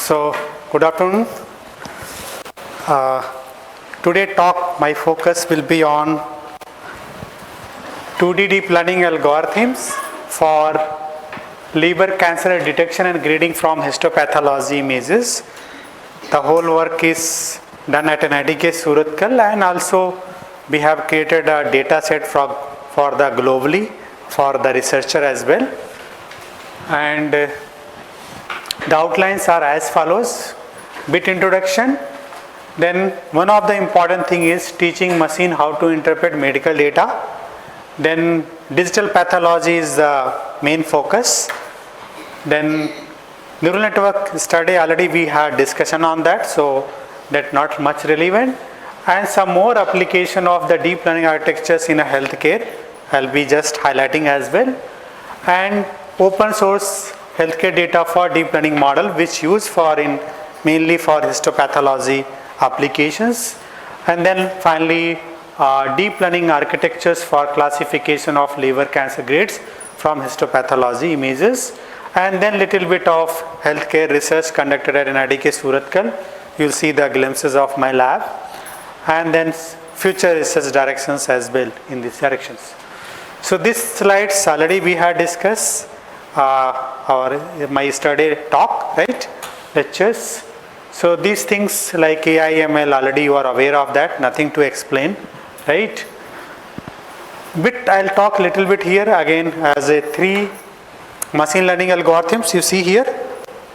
So, good afternoon. Today talk, my focus will be on 2D deep learning algorithms for liver cancer detection and grading from histopathology images. The whole work is done at NITK Surathkal, and also we have created a data set for the globally for the researcher as well. And the outlines are as follows: bit introduction, then one of the important thing is teaching machine how to interpret medical data, then digital pathology is the main focus, then neural network study already we had discussion on that, so that not much relevant, and some more application of the deep learning architectures in a healthcare I'll be just highlighting as well, and open source healthcare data for deep learning model which used for in mainly for histopathology applications, and then finally deep learning architectures for classification of liver cancer grades from histopathology images, and then little bit of healthcare research conducted at NITK Surathkal. You'll see the glimpses of my lab, and then future research directions as well in these directions. So these slides already we had discussed my study talk, right, lectures. So these things like AI, ML already you are aware of that, nothing to explain, right. Bit I'll talk little bit here again as a 3 machine learning algorithms you see here.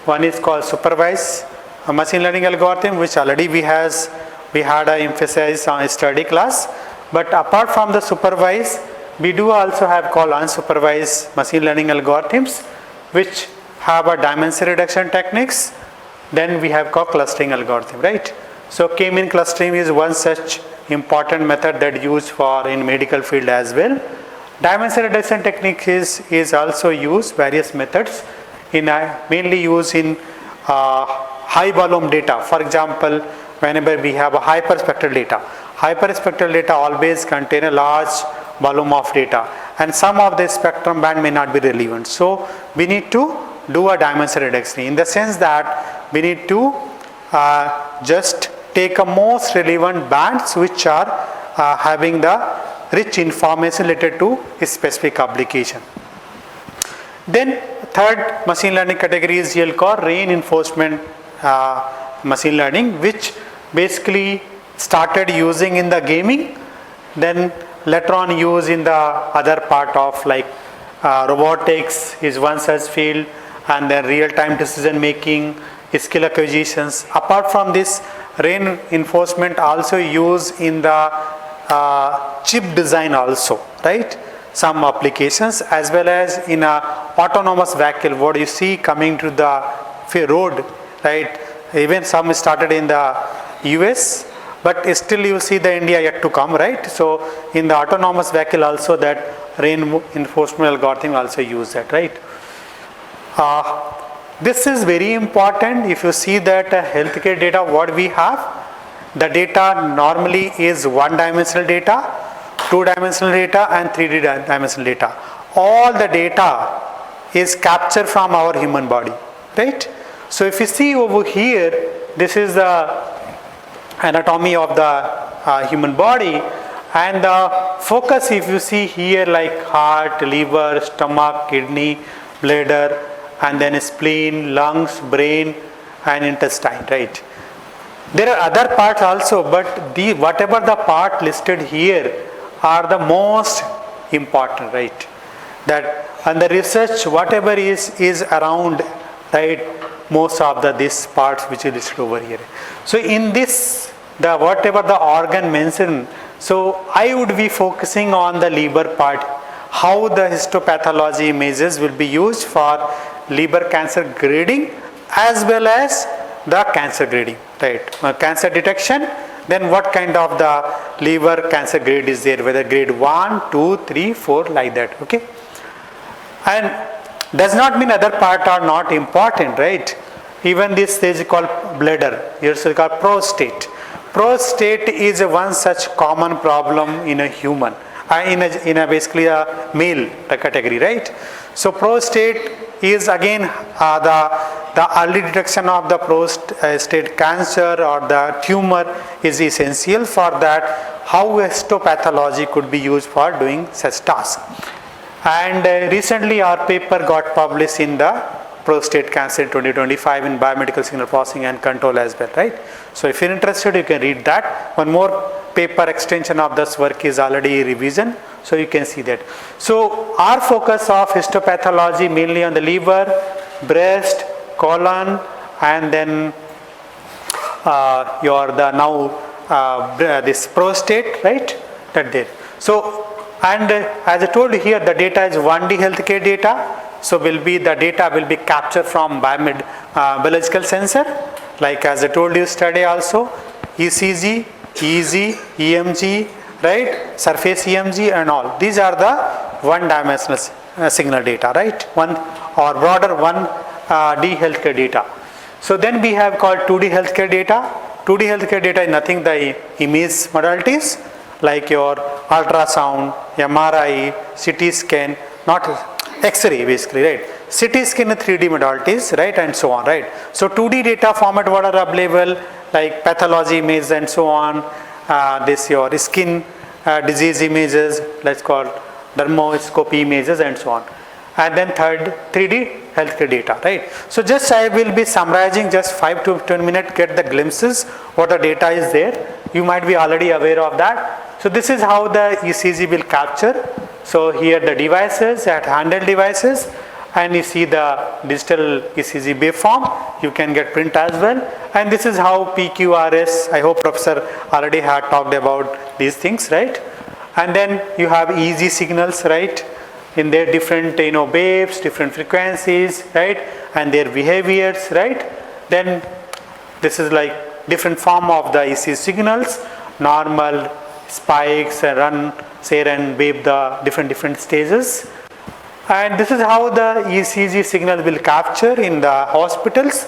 One is called supervised machine learning algorithm, which already we had a emphasis on a study class, but apart from the supervised, we do also have called unsupervised machine learning algorithms which have a dimension reduction techniques. Then we have called clustering algorithm, right. So k-mean clustering is one such important method that used for in medical field as well. Dimension reduction technique is also used various methods in mainly used in high volume data. For example, whenever we have a hyperspectral data always contain a large volume of data, and some of the spectrum band may not be relevant. So we need to do a dimension reduction in the sense that we need to just take a most relevant bands which are having the rich information related to a specific application. Then third machine learning category is here called reinforcement machine learning, which basically started using in the gaming, then later on used in the other part of like robotics is one such field, and then real-time decision making, skill acquisitions. Apart from this, reinforcement also used in the chip design also, right, some applications, as well as in a autonomous vehicle what you see coming to the road, right. Even some started in the US, but still you see the India yet to come, right. So in the autonomous vehicle also that reinforcement algorithm also use that, right. This is very important. If you see that healthcare data what we have, the data normally is one dimensional data, 2 dimensional data, and 3D dimensional data. All the data is captured from our human body, right. So if you see over here, this is the anatomy of the human body, and the focus if you see here like heart, liver, stomach, kidney, bladder, and then spleen, lungs, brain, and intestine, right. There are other parts also, but whatever the part listed here are the most important, right. That and the research whatever is around, right, most of these parts which is listed over here. So in this, the whatever the organ mentioned, so I would be focusing on the liver part, how the histopathology images will be used for liver cancer grading as well as the cancer grading, right. Cancer detection, then what kind of the liver cancer grade is there, whether grade 1, 2, 3, 4 like that, okay. And does not mean other part are not important, right. Even this is called bladder, here is called prostate. Prostate is one such common problem in a human, in a basically a male category, right? So prostate is again the early detection of the prostate cancer or the tumor is essential. For that, how histopathology could be used for doing such tasks. And recently our paper got published in the prostate cancer in 2025 in biomedical signal processing and control as well, right? So if you're interested, you can read that. One more paper extension of this work is already revision, so you can see that. So our focus of histopathology mainly on the liver, breast, colon, and then this prostate, right? That there. So, and as I told you here, the data is 1D healthcare data. So the data will be captured from biological sensor, like as I told you yesterday also, ECG, EEG, EMG, right, surface EMG and all. These are the one-dimensional signal data, right, one or broader 1D healthcare data. So then we have called 2D healthcare data. 2D healthcare data is nothing the image modalities like your ultrasound, MRI, CT scan, not X-ray basically, right? CT scan 3D modalities, right, and so on, right? So 2D data format what are available like pathology images and so on. This your skin disease images, let's call dermoscopy images and so on. And then third 3D healthcare data, right? So just I will be summarizing just 5 to 10 minutes, get the glimpses what the data is there. You might be already aware of that. So this is how the ECG will capture. So here the devices at handheld devices, and you see the digital ECG waveform, you can get print as well. And this is how PQRS, I hope Professor already had talked about these things, right? And then you have EEG signals, right? In their different waves, different frequencies, right? And their behaviors, right? Then this is like different form of the ECG signals, normal, spikes, run, say and wave, the different stages. And this is how the ECG signal will capture in the hospitals.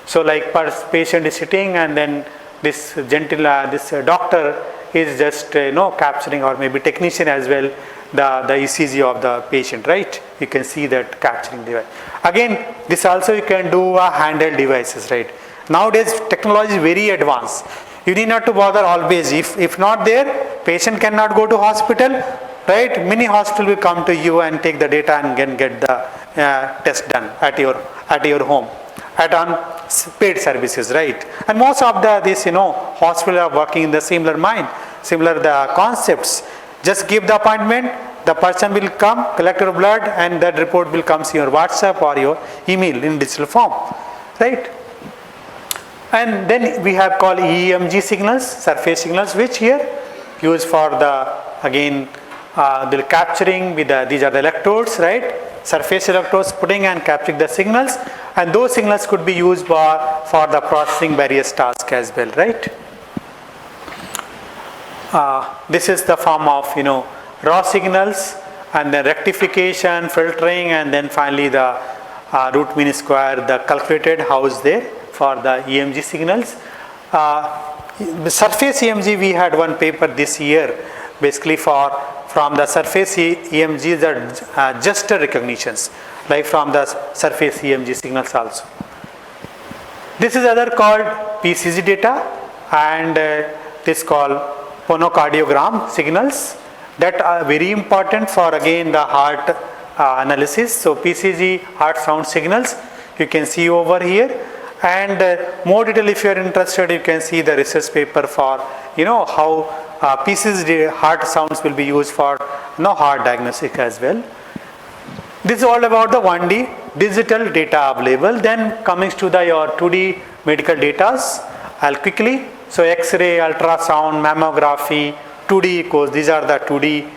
So like patient is sitting and then this doctor is just capturing, or maybe technician as well, the ECG of the patient, right? You can see that capturing device. Again, this also you can do handheld devices, right? Nowadays technology is very advanced. You need not to bother always. If not there, patient cannot go to hospital, right? Many hospital will come to you and take the data and get the test done at your home, on paid services, right? And most of this hospital are working in the similar the concepts. Just give the appointment, the person will come, collect your blood, and that report will come to your WhatsApp or your email in digital form, right? And then we have called EMG signals, surface signals, which here used for the capturing with these are the electrodes, right? Surface electrodes putting and capturing the signals, and those signals could be used for the processing various tasks as well, right? This is the form of raw signals, and then rectification, filtering, and then finally the root mean square, the calculated house there for the EMG signals. The surface EMG, we had one paper this year basically from the surface EMG, the gesture recognitions, like from the surface EMG signals also. This is other called PCG data, and this called phonocardiogram signals that are very important for again the heart analysis. So PCG heart sound signals you can see over here, and more detail if you are interested, you can see the research paper for how PCG heart sounds will be used for heart diagnostic as well. This is all about the 1D digital data available. Then coming to your 2D medical data, I'll quickly. So X-ray, ultrasound, mammography, 2D echoes, these are the 2D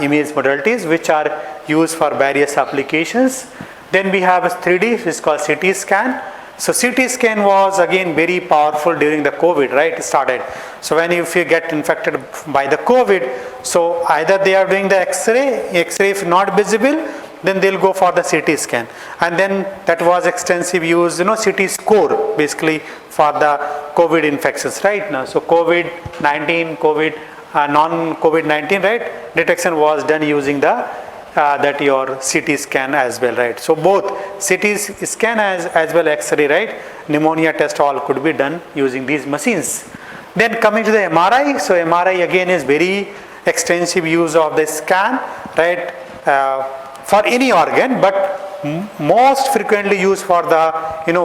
image modalities which are used for various applications. Then we have a 3D, which is called CT scan. So CT scan was again very powerful during the COVID, right? It started. So if you get infected by the COVID, so either they are doing the X-ray if not visible, then they'll go for the CT scan. And then that was extensive use, CT score basically for the COVID infections right now. So COVID-19, COVID non-COVID-19, right, detection was done using the that your CT scan as well, right. So both CT scan as well X-ray, right, pneumonia test all could be done using these machines. Then coming to the MRI, so MRI again is very extensive use of the scan, right, for any organ, but most frequently used for the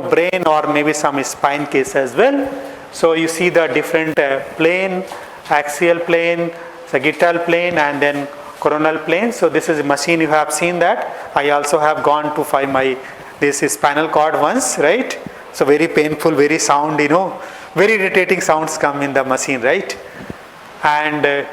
brain or maybe some spine case as well. So you see the different plane, axial plane, sagittal plane, and then coronal plane. So this is a machine, you have seen that. I also have gone to find this spinal cord once, right. So very painful, very sound, very irritating sounds come in the machine, right. And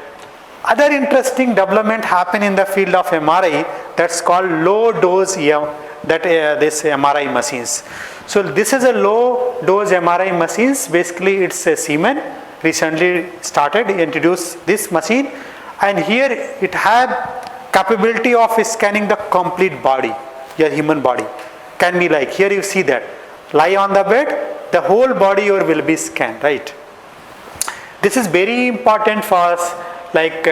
other interesting development happen in the field of MRI, that's called low dose this MRI machines. So this is a low dose MRI machines. Basically it's a Siemens recently started introduced this machine, and here it had capability of scanning the complete body, your human body. Can be like here you see that lie on the bed, the whole body will be scanned, right. This is very important for us, like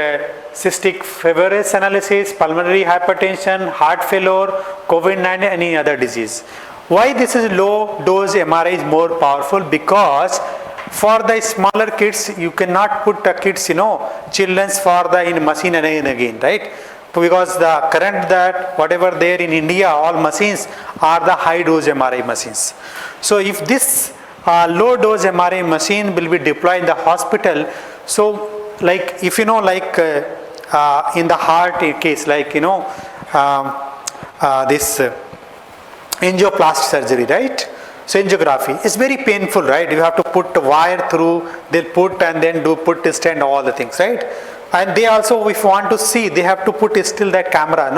cystic fibrosis analysis, pulmonary hypertension, heart failure, COVID-19, any other disease. Why this is low dose MRI is more powerful? Because for the smaller kids, you cannot put the kids, children's for the machine again, right? Because the current that whatever there in India, all machines are the high dose MRI machines. So if this low dose MRI machine will be deployed in the hospital, so like if in the heart case, like this angioplasty surgery, right? So angiography is very painful, right? You have to put the wire through, they'll put and then put stand all the things, right? And they also, if you want to see, they have to put still that camera,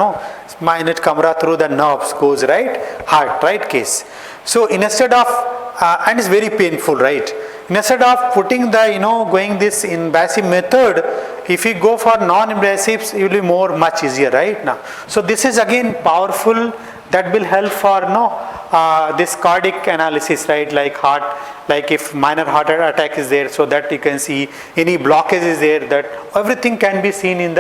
magnet camera through the nerves goes, right? Heart, right case. So instead of, and it's very painful, right? Instead of putting the, going this invasive method, if you go for non-invasives, it will be much easier, right? Now, so this is again powerful, that will help for this cardiac analysis, right? Like heart, like if minor heart attack is there, so that you can see any blockage is there, that everything can be seen in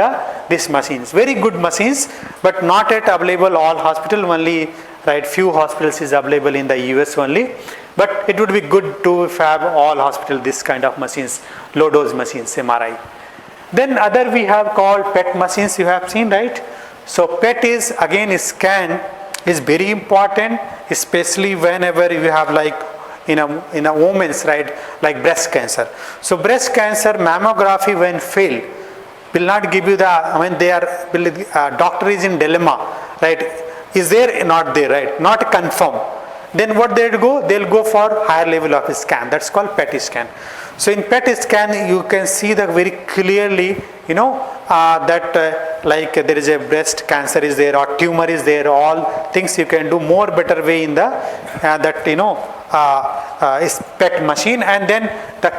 these machines. Very good machines, but not yet available all hospital, only right few hospitals is available in the US only. But it would be good to have all hospital this kind of machines, low dose machines, MRI. Then other we have called PET machines, you have seen, right? So PET is again scan is very important, especially whenever you have like in a woman's, right, like breast cancer. So breast cancer mammography when failed will not give you doctor is in dilemma, right? Is there not there, right? Not confirmed. Then what they'll go for higher level of scan, that's called PET scan. So in PET scan you can see that very clearly, that like there is a breast cancer is there or tumor is there, all things you can do more better way in the is PET machine. And then the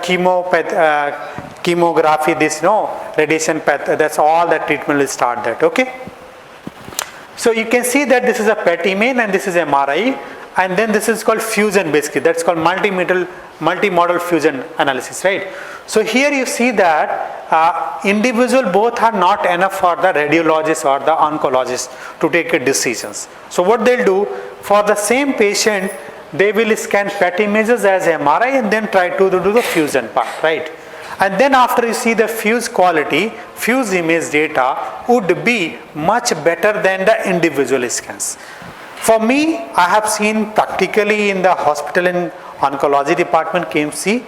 chemography, this radiation PET, that's all the treatment will start that, okay. So you can see that this is a PET image and this is MRI, and then this is called fusion basically, that's called multimodal fusion analysis, right. So here you see that individual both are not enough for the radiologist or the oncologist to take decisions. So what they'll do, for the same patient they will scan PET images as MRI and then try to do the fusion part, right. And then after you see the fuse quality, fuse image data would be much better than the individual scans. For me, I have seen practically in the hospital in oncology department KMC,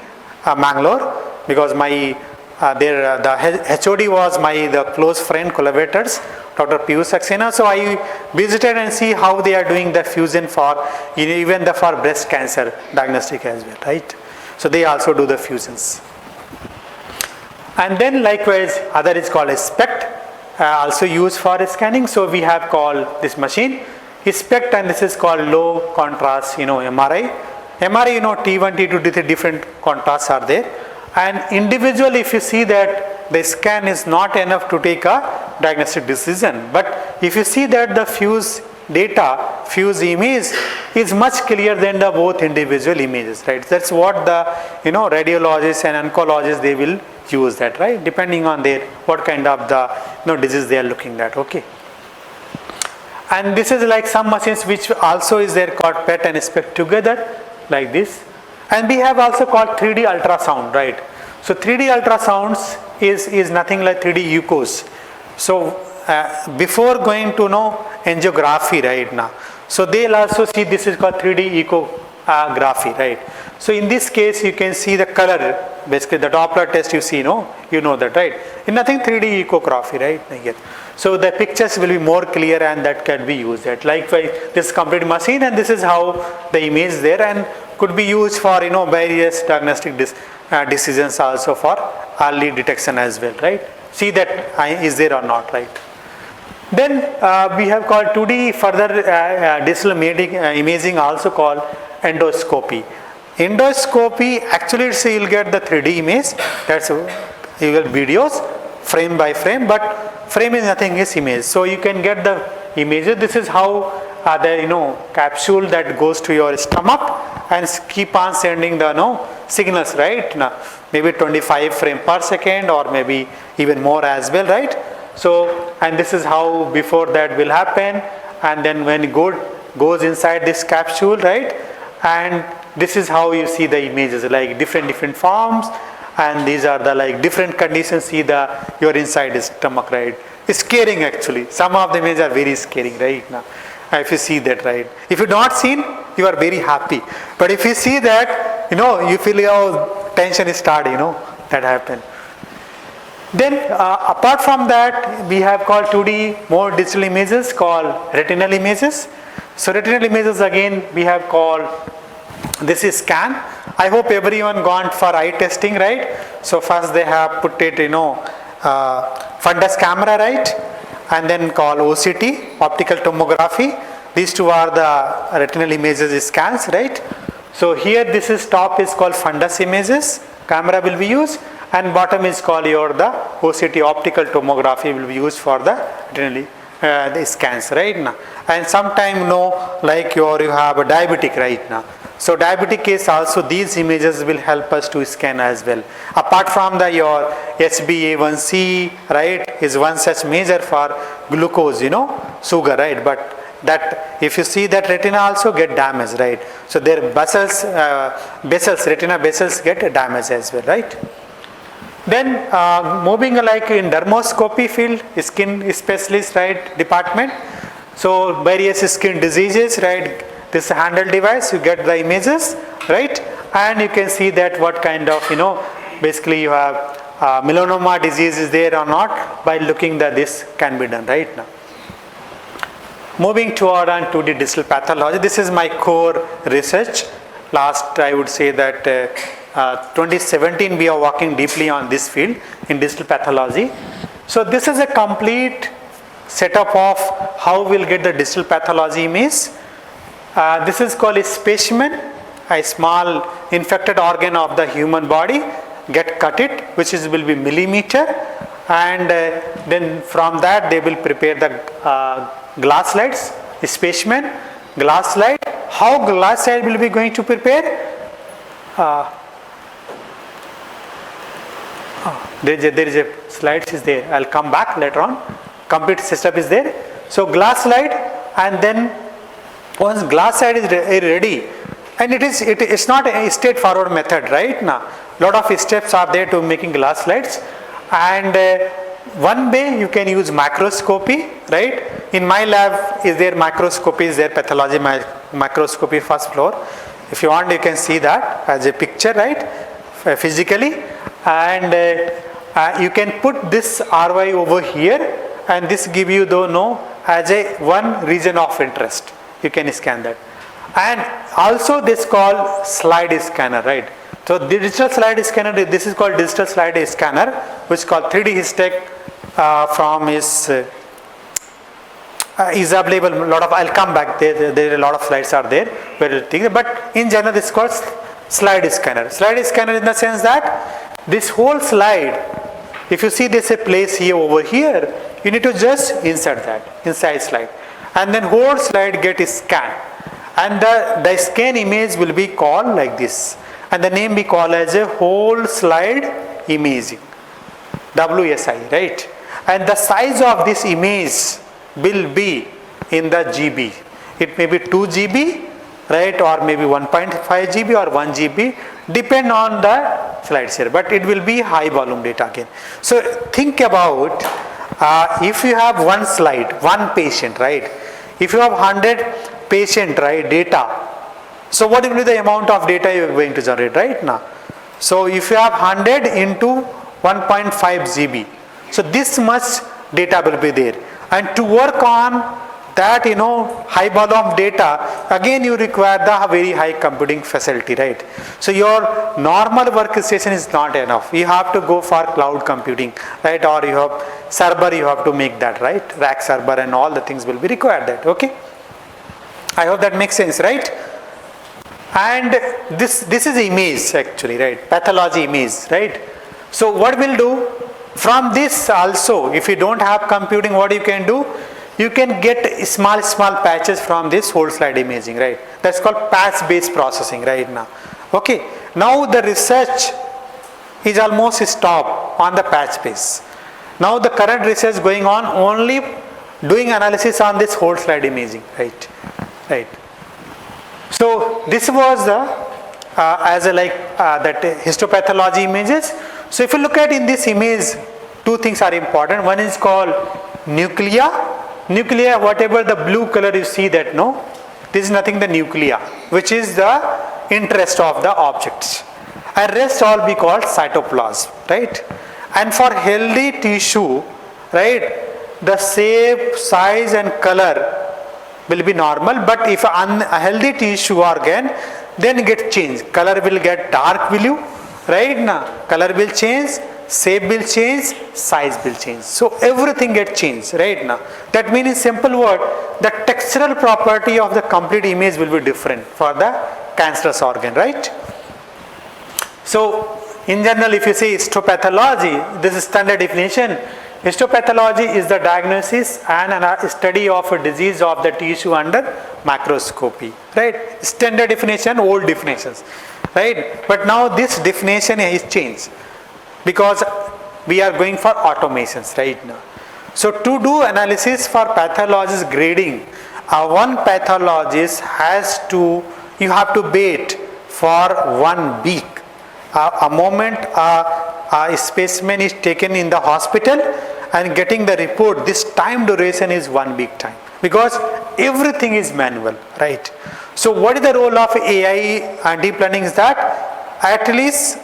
Mangalore, because my the HOD was the close friend, collaborators, Dr. Piyush Saxena. So I visited and see how they are doing the fusion for even for breast cancer diagnostic as well, right? So they also do the fusions. And then likewise, other is called a SPECT, also used for scanning. So we have called this machine SPECT, and this is called low contrast, MRI. MRI, T1, T2, T3, different contrasts are there. And individually, if you see that the scan is not enough to take a diagnostic decision, but if you see that the fuse data, fuse image is much clearer than the both individual images, right? That's what the radiologists and oncologists they will use that, right? Depending on their what kind of the disease they are looking at. Okay. And this is like some machines which also is there called PET and SPECT together like this. And we have also called 3D ultrasound, right? So 3D ultrasounds is nothing like 3D echoes. So before going to know angiography right now, so they'll also see this is called 3D echography, right? So in this case you can see the color, basically the Doppler test you see, you know that, right? In nothing 3D echography, right? So the pictures will be more clear and that can be used. Likewise, this complete machine, and this is how the image is there and could be used for various diagnostic decisions also for early detection as well, right? See that is there or not, right? Then we have called 2D further digital imaging, also called endoscopy. Endoscopy actually you will get the 3D image, that's you will videos frame by frame, but frame is nothing is image. So you can get the images. This is how the capsule that goes to your stomach and keep on sending the signals, right? Now, maybe 25 frame per second or maybe even more as well, right? So, and this is how before that will happen, and then when it goes inside this capsule, right? And this is how you see the images, like different forms, and these are the like different conditions. See your inside is stomach, right? It's scaring actually. Some of the images are very scaring right now. If you see that, right? If you not seen, you are very happy. But if you see that, you feel your tension is starting. That happen. Then apart from that, we have called 2D more digital images called retinal images. So retinal images again we have called, this is scan. I hope everyone gone for eye testing, right? So first they have put it, fundus camera, right? And then called OCT, optical tomography. These two are the retinal images scans, right? So here this is top is called fundus images, camera will be used, and bottom is called the OCT, optical tomography will be used for the retinal the scans right now. And sometime like you have a diabetic right now. So diabetic case also these images will help us to scan as well. Apart from your HbA1c, right, is one such measure for glucose, sugar, right? But that if you see that retina also get damaged, right? So their retina vessels get damaged as well, right? Then moving like in dermoscopy field, skin specialist, right, department. So various skin diseases, right? This handle device, you get the images, right? And you can see that what kind of, basically you have melanoma disease is there or not by looking that this can be done right now. Moving toward on 2D digital pathology, this is my core research. Last I would say that 2017 we are working deeply on this field in digital pathology. So this is a complete setup of how we'll get the digital pathology image. This is called a specimen, a small infected organ of the human body, get cut it, which will be millimeter, and then from that they will prepare the glass slides, specimen, glass slide. How glass slide will be going to prepare? There is a slides is there. I'll come back later on. Complete setup is there. So glass slide, and then once glass slide is ready, and it's not a straightforward method, right? Now, lot of steps are there to making glass slides, and one way you can use microscopy, right? In my lab is there microscopy, is there pathology microscopy first floor. If you want, you can see that as a picture, right? Physically, and you can put this RY over here, and this give you as a one region of interest. You can scan that, and also this called slide scanner, right? So the digital slide scanner, this is called digital slide scanner, which is called 3D Histech from is available. I'll come back. There are a lot of slides are there, but in general this is called slide scanner. Slide scanner in the sense that this whole slide, if you see there's a place here over here, you need to just insert that inside slide, and then whole slide get scanned, and the scan image will be called like this, and the name we call as a whole slide imaging. WSI, right? And the size of this image will be in the GB. It may be 2 GB, right, or maybe 1.5 GB or 1 GB, depend on the slides here, but it will be high volume data again. So think about if you have one slide, one patient, right? If you have 100 patient, right, data, so what will be the amount of data you are going to generate right now? So if you have 100 into 1.5 GB, so this much data will be there. And to work on that, high volume data, again you require the very high computing facility, right? So your normal workstation is not enough. You have to go for cloud computing, right? Or you have server, you have to make that, right? Rack server and all the things will be required that, okay? I hope that makes sense, right? And this is image actually, right? Pathology image, right? So what we'll do from this also, if you don't have computing, what you can do? You can get small patches from this whole slide imaging, right? That's called patch based processing right now. Okay. Now the research is almost stopped on the patch base. Now the current research going on only doing analysis on this whole slide imaging, right? Right. So this was the that histopathology images. So if you look at in this image, two things are important. One is called nuclei. Nuclei, whatever the blue color you see that, no, this is nothing the nuclei, which is the interest of the objects. And rest all be called cytoplasm, right? And for healthy tissue, right, the shape, size and color will be normal, but if unhealthy tissue organ, then get changed. Color will get dark blue, right? Now, color will change, shape will change, size will change. So everything gets changed, right? Now, that means in simple word, the textural property of the complete image will be different for the cancerous organ, right? So in general, if you say histopathology, this is standard definition. Histopathology is the diagnosis and a study of a disease of the tissue under microscopy, right? Standard definition, old definitions, right? But now this definition is changed because we are going for automations right now. So to do analysis for pathologist grading, one pathologist you have to wait for 1 week. A moment a specimen is taken in the hospital and getting the report, this time duration is 1 week time because everything is manual, right? So what is the role of AI and deep learning is that at least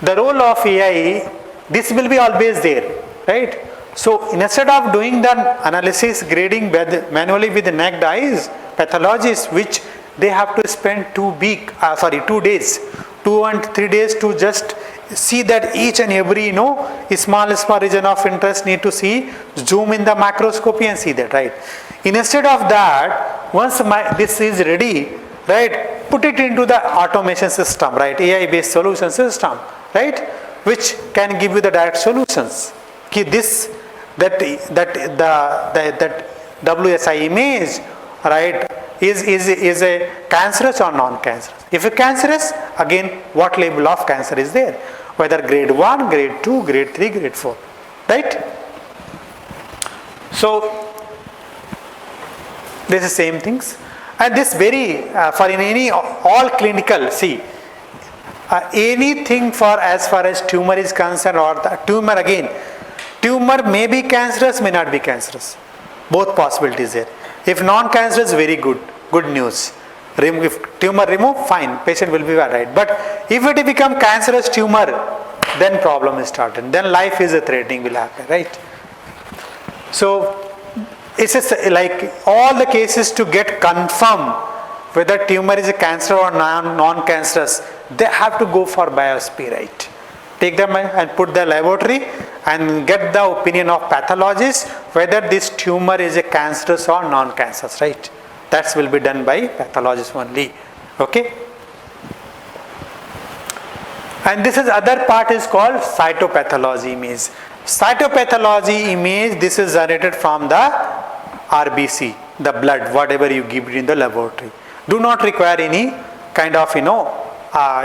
the role of AI, this will be always there, right? So instead of doing the analysis grading manually with the naked eyes, pathologists, which they have to spend 2 days, 2 and 3 days to just see that each and every small region of interest need to see, zoom in the microscopy and see that, right? Instead of that, once this is ready, right, put it into the automation system, right, AI based solution system, right, which can give you the direct solutions. That WSI image, right, is a cancerous or non-cancerous. If a cancerous, again what label of cancer is there, whether grade 1, grade 2, grade 3, grade 4, right? So this is same things, and this very for in any all clinical, see anything for as far as tumor is concerned, or the tumor, again tumor may be cancerous, may not be cancerous, both possibilities there. If non-cancerous, very good news. If tumor remove, fine, patient will be right. But if it become cancerous tumor, then problem is started. Then life is a threatening will happen, right? So it's just like all the cases to get confirmed whether tumor is a cancer or non-cancerous, they have to go for biopsy, right? Take them and put the laboratory and get the opinion of pathologist whether this tumor is a cancerous or non-cancerous, right? That will be done by pathologist only, okay? And this is other part is called cytopathology image. Cytopathology image, this is generated from the RBC, the blood, whatever you give it in the laboratory. Do not require any kind of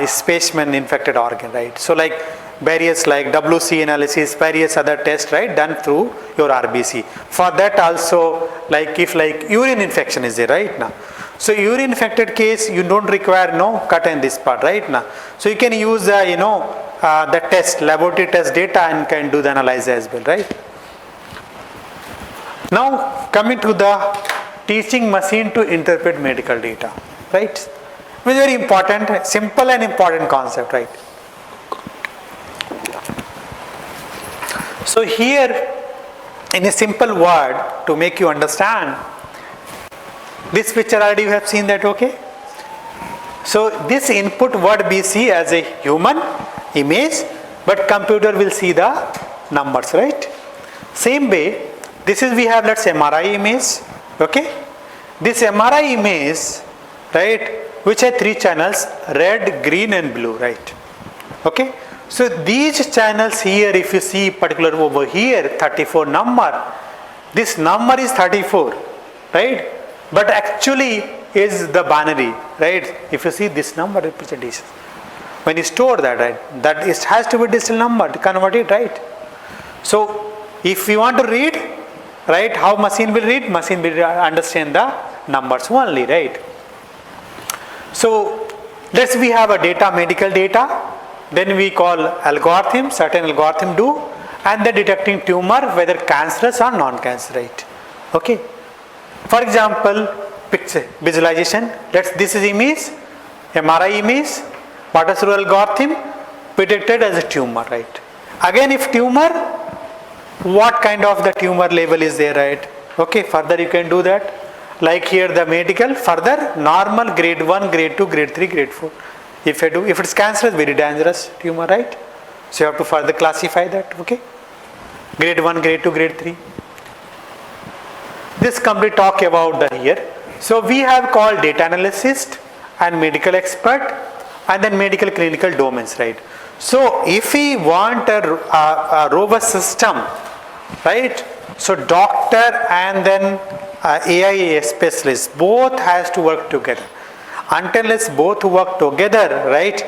specimen infected organ, right? So like various like WC analysis, various other tests, right, done through your RBC. For that also, like if like urine infection is there, right now. So urine infected case, you don't require no cut in this part, right now. So you can use the the test, laboratory test data and can do the analysis as well, right? Now coming to the teaching machine to interpret medical data, right? Which is very important, simple and important concept, right? So here, in a simple word, to make you understand, this picture already you have seen that, okay? So this input what we see as a human image, but computer will see the numbers, right? Same way, this is we have, let's say, MRI image, okay? This MRI image, right, which has 3 channels, red, green and blue, right? Okay? So these channels here, if you see particular over here, 34 number, this number is 34, right? But actually is the binary, right? If you see this number representation, when you store that, right, that it has to be digital number to convert it, right? So if you want to read, right, how machine will read? Machine will understand the numbers only, right? So let's we have a data, medical data, then we call algorithm, certain algorithm do, and the detecting tumor whether cancerous or non-cancerous, right? Okay. For example, picture visualization. This is image, MRI image. What is the algorithm? Predicted as a tumor, right? Again, if tumor, what kind of the tumor level is there, right? Okay. Further, you can do that. Like here, the medical. Further, normal, grade 1, grade 2, grade 3, grade 4. If it's cancerous, very dangerous tumor, right? So you have to further classify that. Okay. Grade 1, grade 2, grade 3. This complete talk about the here. So we have called data analyst and medical expert and then medical clinical domains, right? So if we want a robust system, right? So doctor and then AI specialist both has to work together. Until both work together, right?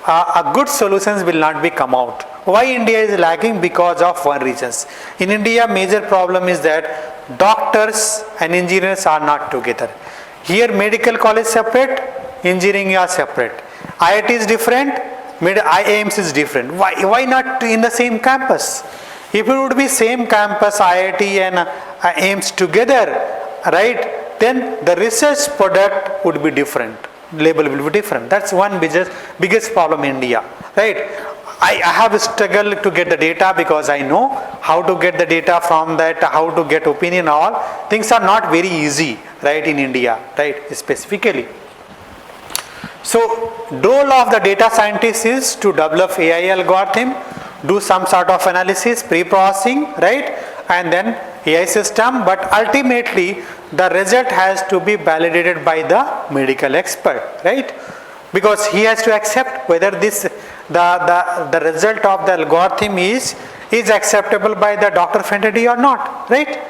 A good solutions will not be come out. Why India is lagging? Because of one reasons. In India, major problem is that doctors and engineers are not together. Here medical college separate, engineering are separate. IIT is different, IIMs is different. Why not in the same campus? If it would be same campus, IIT and IIMs together, right? Then the research product would be different. Label will be different. That's one biggest problem in India, right? I have struggled to get the data because I know how to get the data from that, how to get opinion, all things are not very easy, right, in India, right, specifically. So role of the data scientist is to develop AI algorithm, do some sort of analysis, pre-processing, right, and then AI system, but ultimately the result has to be validated by the medical expert, right? Because he has to accept whether this the result of the algorithm is acceptable by the doctor of entity or not, right?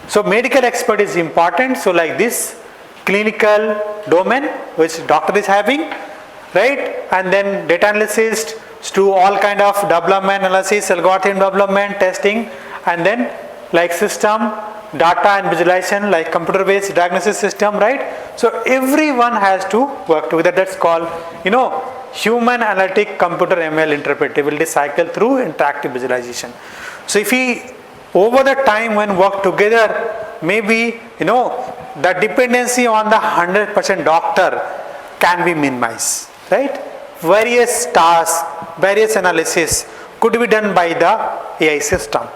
So medical expert is important. So like this clinical domain which doctor is having, right? And then data analyst do all kind of development analysis, algorithm development, testing, and then like system, data and visualization, like computer based diagnosis system, right? So everyone has to work together. That's called, human analytic computer ML interpretability cycle through interactive visualization. So if we over the time when work together, maybe the dependency on the 100% doctor can be minimized, right? Various tasks, various analysis could be done by the AI system.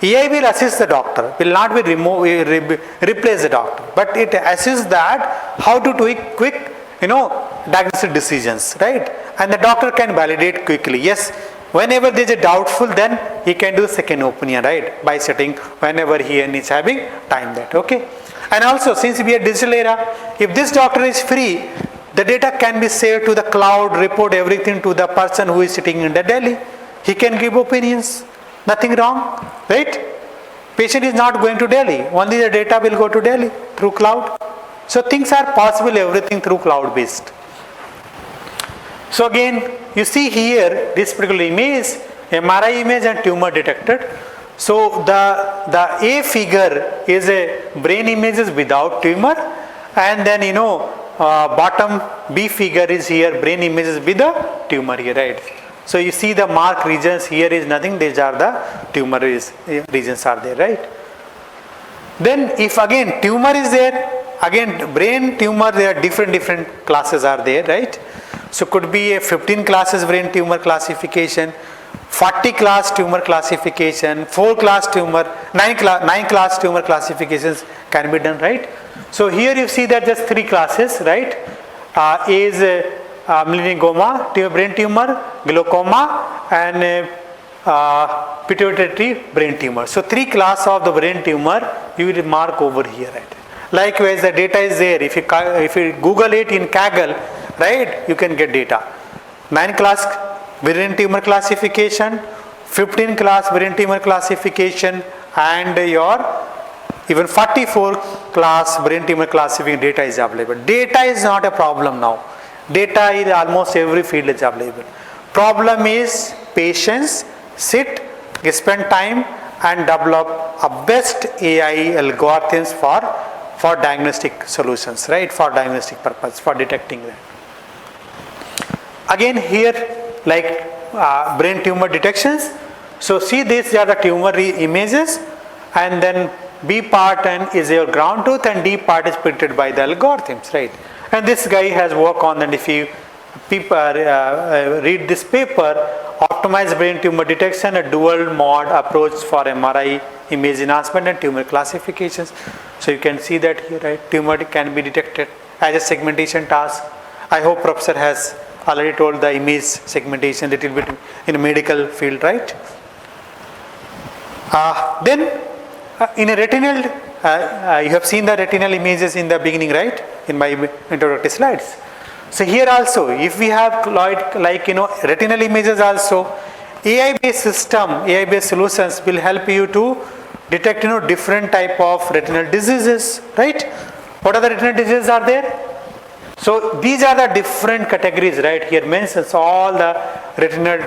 AI will assist the doctor, will not be replace the doctor, but it assists that how to do quick, diagnostic decisions, right? And the doctor can validate quickly. Yes, whenever there is a doubtful, then he can do second opinion, right? By setting whenever he is having time that, okay? And also, since we are digital era, if this doctor is free, the data can be saved to the cloud, report everything to the person who is sitting in the Delhi. He can give opinions. Nothing wrong, right? Patient is not going to Delhi. Only the data will go to Delhi through cloud. So things are possible, everything through cloud based. So again, you see here this particular image, MRI image and tumor detected. So the A figure is a brain images without tumor, and then bottom B figure is here brain images with the tumor here, right? So you see the mark regions here is nothing, these are the tumor regions are there, right? Then if again tumor is there, again brain tumor, there are different classes are there, right? So could be a 15 classes brain tumor classification, 40 class tumor classification, 4 class tumor, 9 class tumor classifications can be done, right? So here you see that just 3 classes, right? A is melanoma, brain tumor, glaucoma, and pituitary brain tumor. So 3 class of the brain tumor you will mark over here, right? Likewise, the data is there. If you Google it in Kaggle, right, you can get data. 9 class brain tumor classification, 15 class brain tumor classification, and your even 44 class brain tumor classification data is available. Data is not a problem now. Data is almost every field is available. Problem is patience, sit, spend time and develop a best AI algorithms for diagnostic solutions, right? For diagnostic purpose, for detecting them. Again here, like brain tumor detections. So see, these are the tumor images, and then B part and is your ground truth, and D part is predicted by the algorithms, right? And this guy has worked on, and if you read this paper, optimized brain tumor detection, a dual mode approach for MRI image enhancement and tumor classifications. So you can see that here, right? Tumor can be detected as a segmentation task. I hope Professor has already told the image segmentation little bit in a medical field, right? Then in a retinal, you have seen the retinal images in the beginning, right? In my introductory slides. So here also, if we have retinal images also, AI-based system, AI-based solutions will help you to detect different type of retinal diseases, right? What are the retinal diseases are there? So these are the different categories, right? Here mentions all the retinal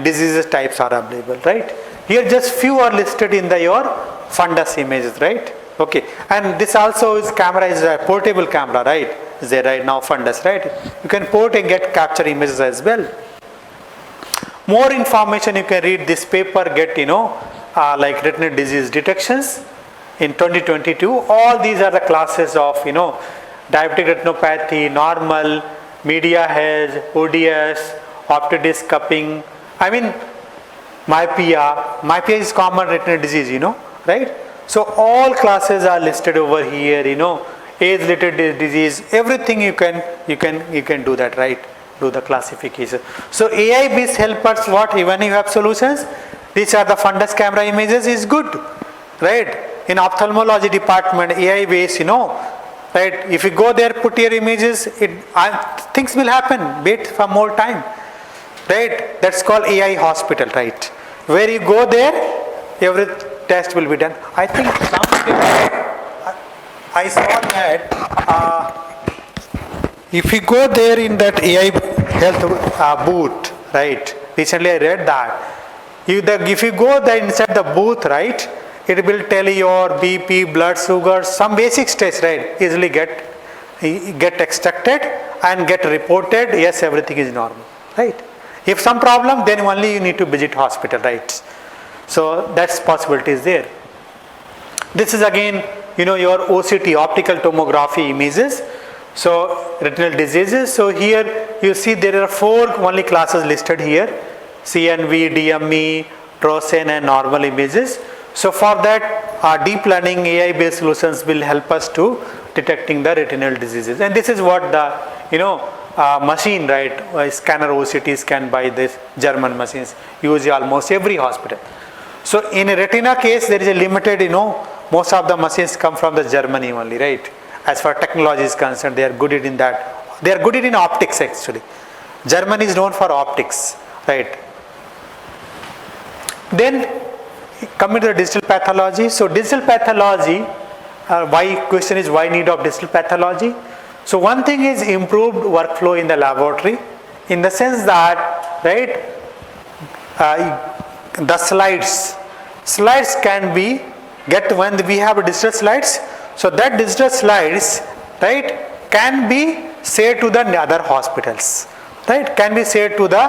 diseases types are available, right? Here just few are listed in your fundus images, right? Okay, and this also is camera is a portable camera, right? Is there right now fundus, right? You can port and get capture images as well. More information you can read this paper, get like retinal disease detections in 2022. All these are the classes of diabetic retinopathy, normal, media haze, ODS, optic cupping. I mean myopia is common retinal disease, right? So all classes are listed over here, age-related disease, everything you can do that, right? Do the classification. So AI-based help us what? Even you have solutions, these are the fundus camera images is good, right? In ophthalmology department, AI-based, right? If you go there, put your images, things will happen. Wait for more time, right? That's called AI hospital, right? Where you go there, every test will be done. I think I saw that if you go there in that AI health booth, right? Recently I read that. If you go there inside the booth, right, it will tell your BP, blood sugar, some basic tests, right? Easily get extracted and get reported. Yes, everything is normal, right? If some problem, then only you need to visit hospital, right? So that's possibility is there. This is again, your OCT, optical tomography images. So retinal diseases. So here you see there are 4 only classes listed here: CNV, DME, Trosen, and normal images. So for that, deep learning AI-based solutions will help us to detecting the retinal diseases. And this is what the machine, right? Scanner OCT scan by this German machines use almost every hospital. So in a retina case, there is a limited, most of the machines come from the Germany only, right? As far technology is concerned, they are good in that. They are good in optics actually. Germany is known for optics, right? Then coming to the digital pathology. So digital pathology, question is why need of digital pathology? So one thing is improved workflow in the laboratory. in the sense that, right, the slides can be get when we have digital slides, so that digital slides, right, can be shared to the other hospitals, right, can be shared to the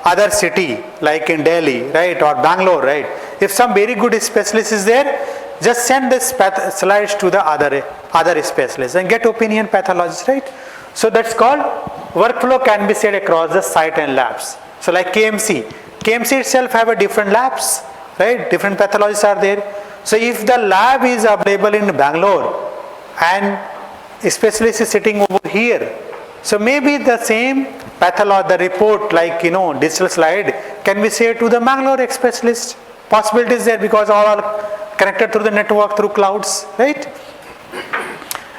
other city like in Delhi, right, or Bangalore, right. If some very good specialist is there, just send the slides to the other specialists and get opinion pathologists, right. So that's called workflow can be shared across the site and labs. So like KMC itself have a different labs, right, different pathologists are there. So if the lab is available in Bangalore and a specialist is sitting over here, so maybe the same the report like digital slide can be shared to the Bangalore specialist. Possibilities there because all are connected through the network through clouds, right.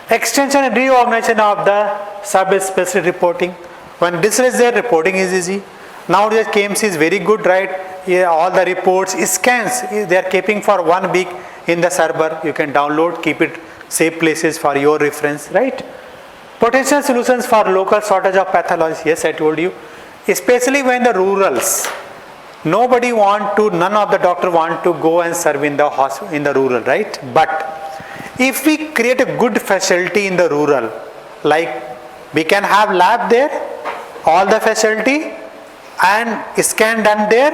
Extension and reorganization of the sub-specialty reporting. When digital is there, reporting is easy. Nowadays KMC is very good, right. Yeah, all the reports, scans, they are keeping for 1 week in the server. You can download, keep it safe places for your reference, right. Potential solutions for local shortage of pathologists. Yes, I told you. Especially when the rurals, none of the doctor want to go and serve in the rural, right. But if we create a good facility in the rural, like we can have lab there, all the facility and scan done there,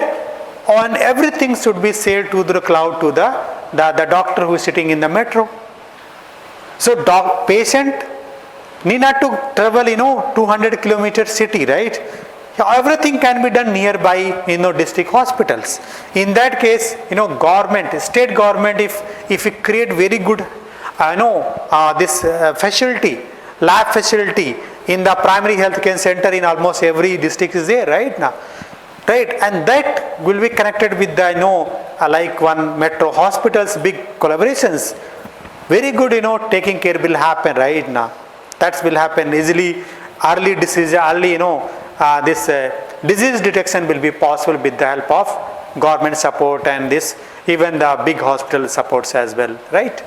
and everything should be shared to the cloud to the doctor who is sitting in the metro. So patient need not to travel 200 kilometer city, right. Everything can be done nearby district hospitals. In that case government, state government, if we create very good this facility, lab facility in the primary health care center in almost every district is there, right now, right, and that will be connected with the like one metro hospitals, big collaborations, very good taking care will happen right now. That will happen easily. Early disease, this disease detection will be possible with the help of government support and this even the big hospital supports as well, right.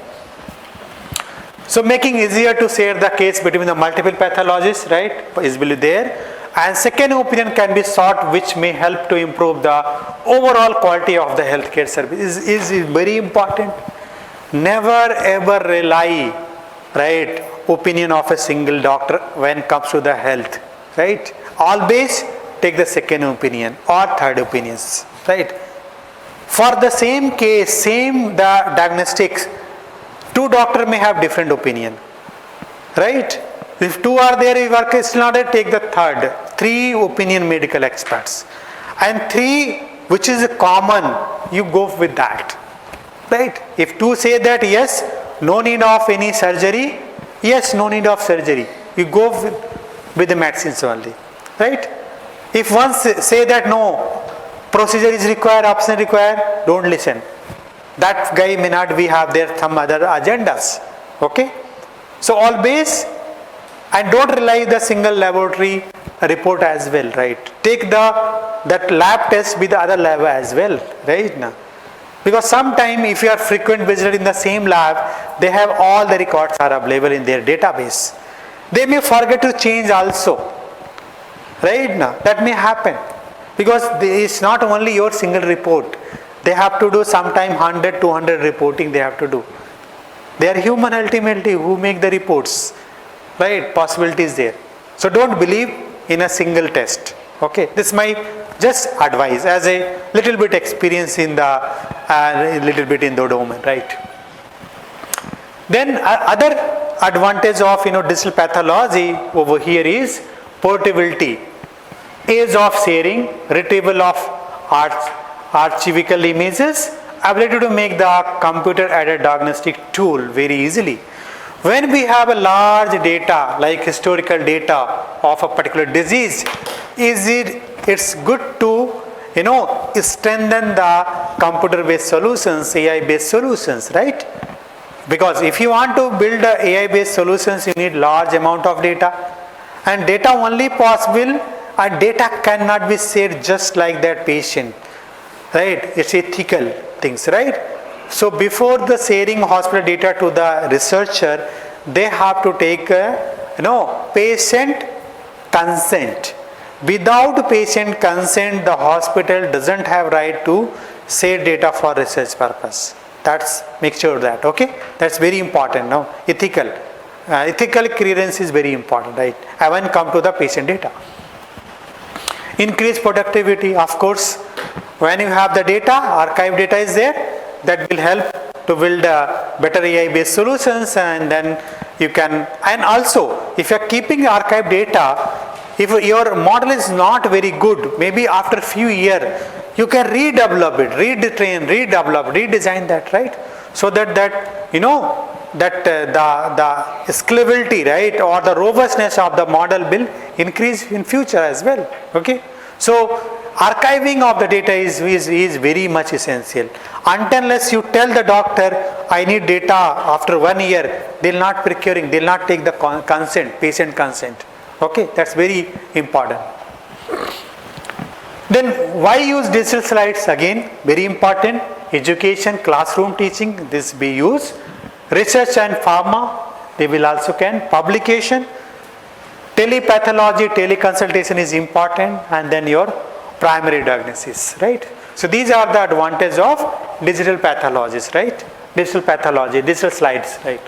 So making easier to share the case between the multiple pathologists, right, is will be there. And second opinion can be sought, which may help to improve the overall quality of the healthcare service. Is very important. Never ever rely, right, opinion of a single doctor when it comes to the health, right. Always take the second opinion or third opinions, right. For the same case, same the diagnostics, two doctors may have different opinion, right. If two are there, if work is not there, take the third. 3 opinion medical experts, and 3 which is common, you go with that, right. If 2 say that yes, no need of any surgery, yes, no need of surgery, you go with the medicines only, right. If one say that no, procedure is required, option required, don't listen. That guy may not be have there some other agendas, okay. So always, and don't rely the single laboratory report as well, right. Take that lab test with the other lab as well, right now. Because sometime if you are frequent visitor in the same lab, they have all the records are available in their database. They may forget to change also, right now. That may happen because it's not only your single report. They have to do sometime 100, 200 reporting they have to do. They are human ultimately who make the reports, right. Possibility is there. So don't believe in a single test. Okay, this is my just advice as a little bit experience in the little bit in the domain, right. Then other advantage of digital pathology over here is portability, ease of sharing, retrieval of archival images, ability to make the computer aided diagnostic tool very easily. When we have a large data like historical data of a particular disease, it's good to strengthen the computer based solutions, AI based solutions, right. Because if you want to build AI based solutions, you need large amount of data, and data only possible, and data cannot be shared just like that patient, right. It's ethical things, right. So before the sharing hospital data to the researcher, they have to take patient consent. Without patient consent, the hospital doesn't have right to share data for research purpose. That's make sure that, okay? That's very important now. Ethical clearance is very important, right? I want to come to the patient data. Increase productivity, of course. When you have the data, archive data is there, that will help to build better AI based solutions, and then you can, and also if you are keeping the archive data, if your model is not very good, maybe after a few years, you can redevelop it, retrain, redevelop, redesign that, right? So that the scalability, right, or the robustness of the model will increase in future as well, okay? So archiving of the data is very much essential. Unless you tell the doctor, I need data after 1 year, they will not procuring, they will not take the consent, patient consent. Okay, that's very important. Then why use digital slides? Again, very important. Education, classroom teaching, this be used. Research and pharma, they will also can. Publication, telepathology, teleconsultation is important, and then your primary diagnosis, right? So these are the advantage of digital pathologies, right? Digital pathology, digital slides, right?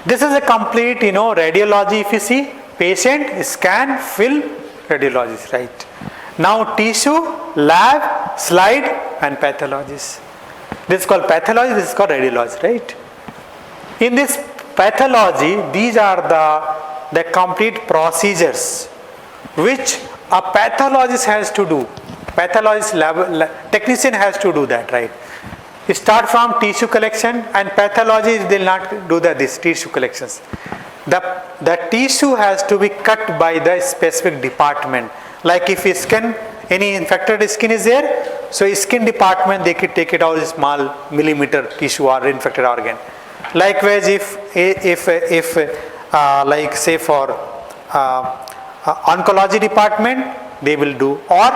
This is a complete, radiology. If you see, patient, scan, fill, radiologies, right? Now tissue, lab, slide, and pathologies. This is called pathology, this is called radiology, right? In this pathology, these are the complete procedures which a pathologist has to do. Pathologist technician has to do that, right? Start from tissue collection, and pathology they will not do this tissue collections. The tissue has to be cut by the specific department. Like if skin, any infected skin is there, so skin department they could take it out small millimeter tissue or infected organ. Likewise, if like say for oncology department they will do, or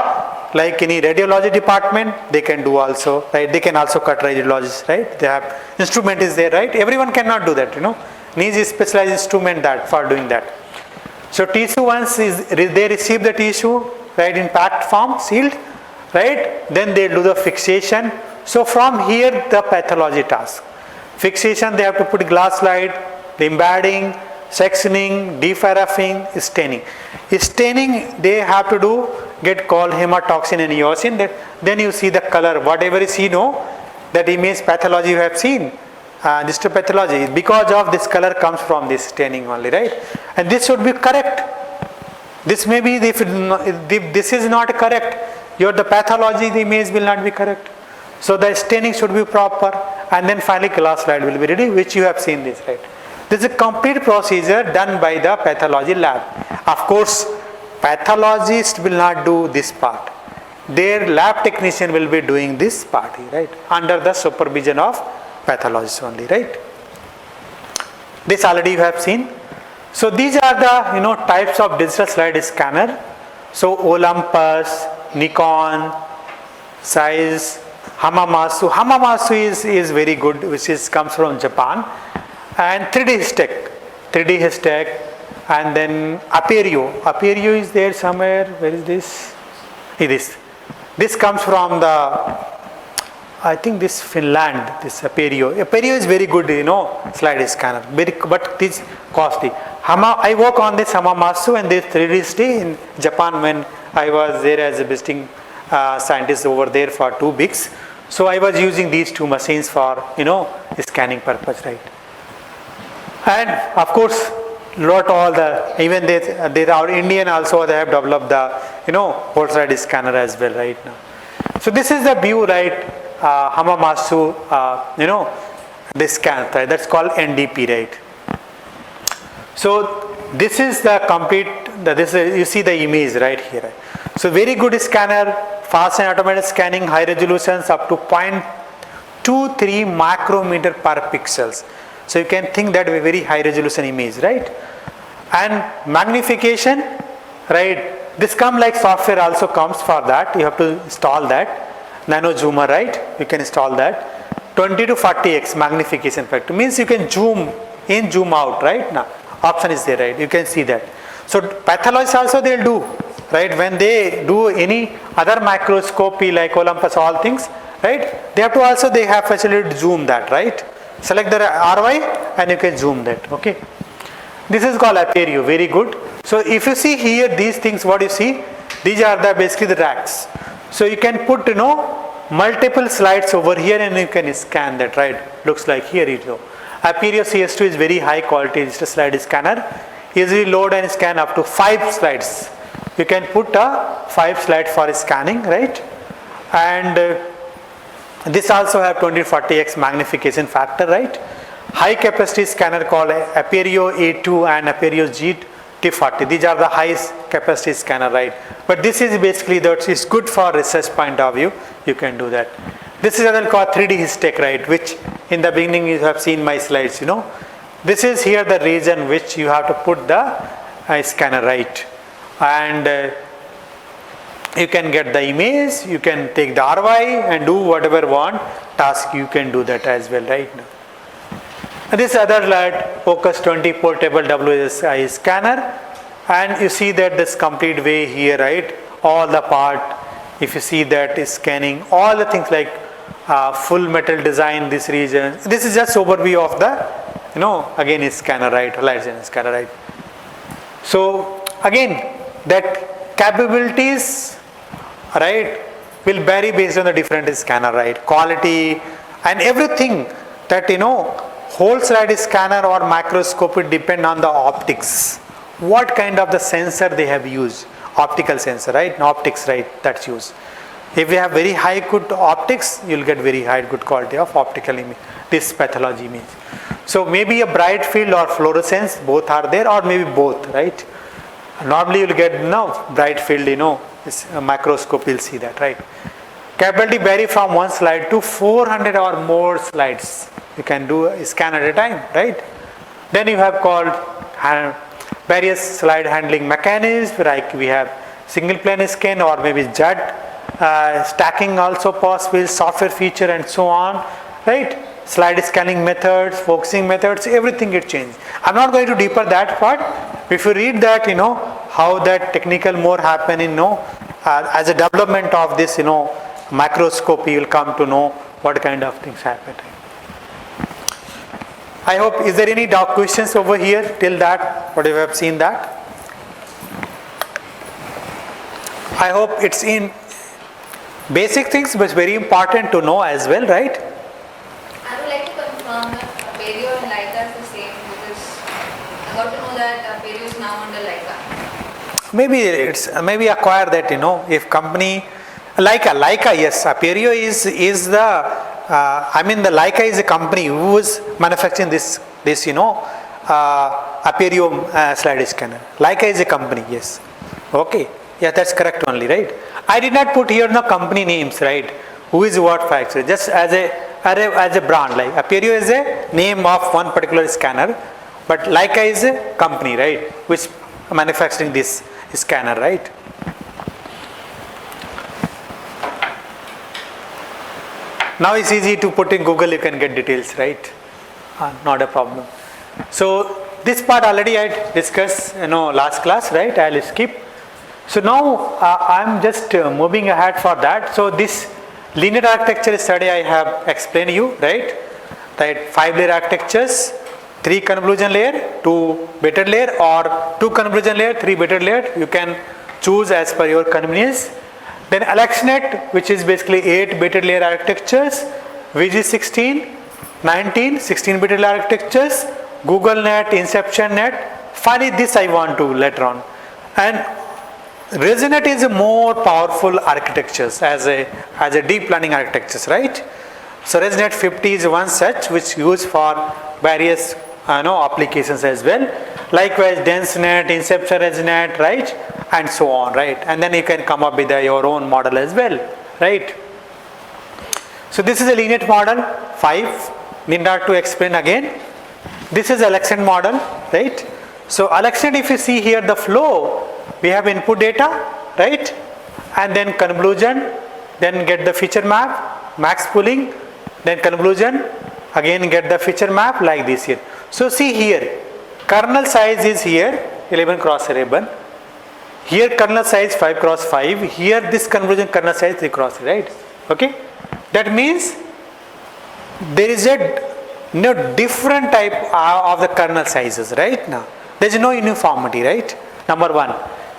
like any radiology department they can do also, right? They can also cut radiologists, right? They have instrument is there, right? Everyone cannot do that, needs a specialized instrument that for doing that. So tissue, once they receive the tissue, right, in packed form, sealed, right, then they do the fixation. So from here the pathology task. Fixation, they have to put glass slide, the embedding, sectioning, deferrifying, staining. Staining they have to do, get called hematoxin and eosin. Then you see the color, whatever is that image pathology you have seen. Digital pathology, because of this color comes from this staining only, right? And this should be correct. This may be, if this is not correct, the pathology, the image will not be correct. So the staining should be proper, and then finally glass slide will be ready, which you have seen this, right? This is a complete procedure done by the pathology lab. Of course, pathologist will not do this part. Their lab technician will be doing this part, right? Under the supervision of pathologist only, right? This already you have seen. So these are the types of digital slide scanner. So Olympus, Nikon, Zeiss, Hamamatsu. Hamamatsu is very good, which comes from Japan. And 3D Histech, and then Aperio. Aperio is there somewhere. Where is this? This comes from I think this Finland, this Aperio. Aperio is very good, slide scanner, but it is costly. I work on this Hamamatsu and this 3D Histech in Japan when I was there as a visiting scientist over there for 2 weeks. So I was using these 2 machines for, scanning purpose, right? And of course, even they are Indian also, they have developed the, whole slide scanner as well right now. So this is the view, right? Hamamatsu, this scan, right? That's called NDP, right? So this is the complete, you see the image right here. Right? So very good scanner, fast and automated scanning, high resolutions up to 0.23 micrometer per pixels. So you can think that a very high resolution image, right? And magnification, right? This comes like software also comes for that. You have to install that. Nano zoomer, right? You can install that. 20 to 40x magnification factor means you can zoom in, zoom out, right? Now option is there, right? You can see that. So pathologists also they'll do, right? When they do any other microscopy like Olympus, all things, right? They have facility to zoom that, right? Select the RY and you can zoom that, okay? This is called aperio, very good. So if you see here these things, what you see, these are basically the racks. So you can put, multiple slides over here and you can scan that, right? Looks like here you go. Aperio CS2 is very high quality digital slide scanner. Easily load and scan up to 5 slides. You can put 5 slides for scanning, right? And this also have 20-40x magnification factor, right? High capacity scanner called Aperio A2 and Aperio GT40. These are the highest capacity scanner, right? But this is basically that is good for research point of view. You can do that. This is another called 3D histech, right? Which in the beginning you have seen my slides, This is here the region which you have to put the scanner, right? And you can get the image, you can take the RY and do whatever want task, you can do that as well, right? And this other slide, Focus 20 portable WSI scanner, and you see that this complete way here, right? All the part, if you see that is scanning, all the things like full metal design, this region. This is just overview of the, again is scanner, right? Light scanner, right? So again, that capabilities, right, will vary based on the different scanner, right? Quality and everything that, whole slide scanner or microscope depend on the optics. What kind of the sensor they have used? Optical sensor, right? Optics, right? That's used. If you have very high good optics, you'll get very high good quality of optical image, this pathology image. So maybe a bright field or fluorescence, both are there, or maybe both, right? Normally you'll get bright field, this microscope you'll see that, right? Capability vary from 1 slide to 400 or more slides. You can do a scan at a time, right? Then you have called various slide handling mechanisms, like we have single plane scan or maybe JUT, stacking also possible, software feature and so on, right? Slide scanning methods, focusing methods, everything it changed. I'm not going to deeper that part. If you read that, how that technical more happen as a development of this, microscopy, you'll come to know what kind of things happen. I hope, is there any questions over here till that, what you have seen that? I hope it's in basic things, but it's very important to know as well, right? I would like to confirm that Aperio and Leica is the same, because I got to know that Aperio is now under Leica. Maybe acquire that, if company Leica, yes, Aperio is the the Leica is a company who is manufacturing this Aperio slide scanner. Leica is a company, yes. Okay, yeah, that's correct only, right? I did not put here no company names, right? Who is what factory? Just as a brand, like Aperio is a name of one particular scanner, but Leica is a company, right? Which manufacturing this scanner, right? Now it's easy to put in Google, you can get details, right? Not a problem. So this part already I discussed, last class, right? I'll skip. So now I'm just moving ahead for that. So this linear architecture study I have explained you, right? That 5-layer architectures, 3 convolution layer, 2 weighted layer, or 2 convolution layer, 3 weighted layer. You can choose as per your convenience. Then AlexNet, which is basically 8 weighted layer architectures, VG16, 19, 16 weighted layer architectures, Google Net, Inception Net. Finally, this I want to later on. And ResNet is a more powerful architectures as a deep learning architectures, right? So ResNet 50 is one such which used for various applications as well. Likewise, DenseNet, Inception ResNet, right? And so on, right? And then you can come up with your own model as well, right? So this is a linear model 5. Need not to explain again. This is AlexNet model, right? So AlexNet, if you see here the flow, we have input data, right? And then convolution, then get the feature map, max pooling, then convolution, again get the feature map like this here. So see here, kernel size is here, 11 cross 11. Here kernel size 5 cross 5. Here this conversion kernel size 3 cross 3, right? Okay. That means there is a different type of the kernel sizes, right? Now there is no uniformity, right? Number one.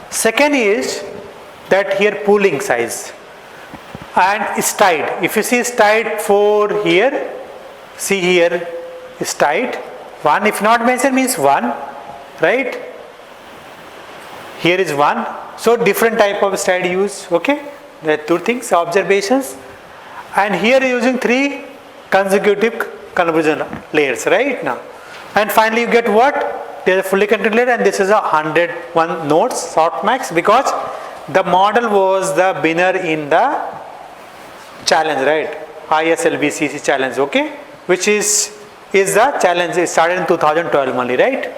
Second is that here pooling size and is tied. If you see is tied 4 here, see here is tied 1. If not mentioned means 1, right? Here is 1. So different type of slide use. Okay, there are two things, observations, and here using 3 consecutive conversion layers, right? Now, and finally you get what? There is a fully connected layer, and this is a 101 nodes softmax, because the model was the winner in the challenge, right? ISLBCC challenge, okay, which is the challenge. It started in 2012 only, right?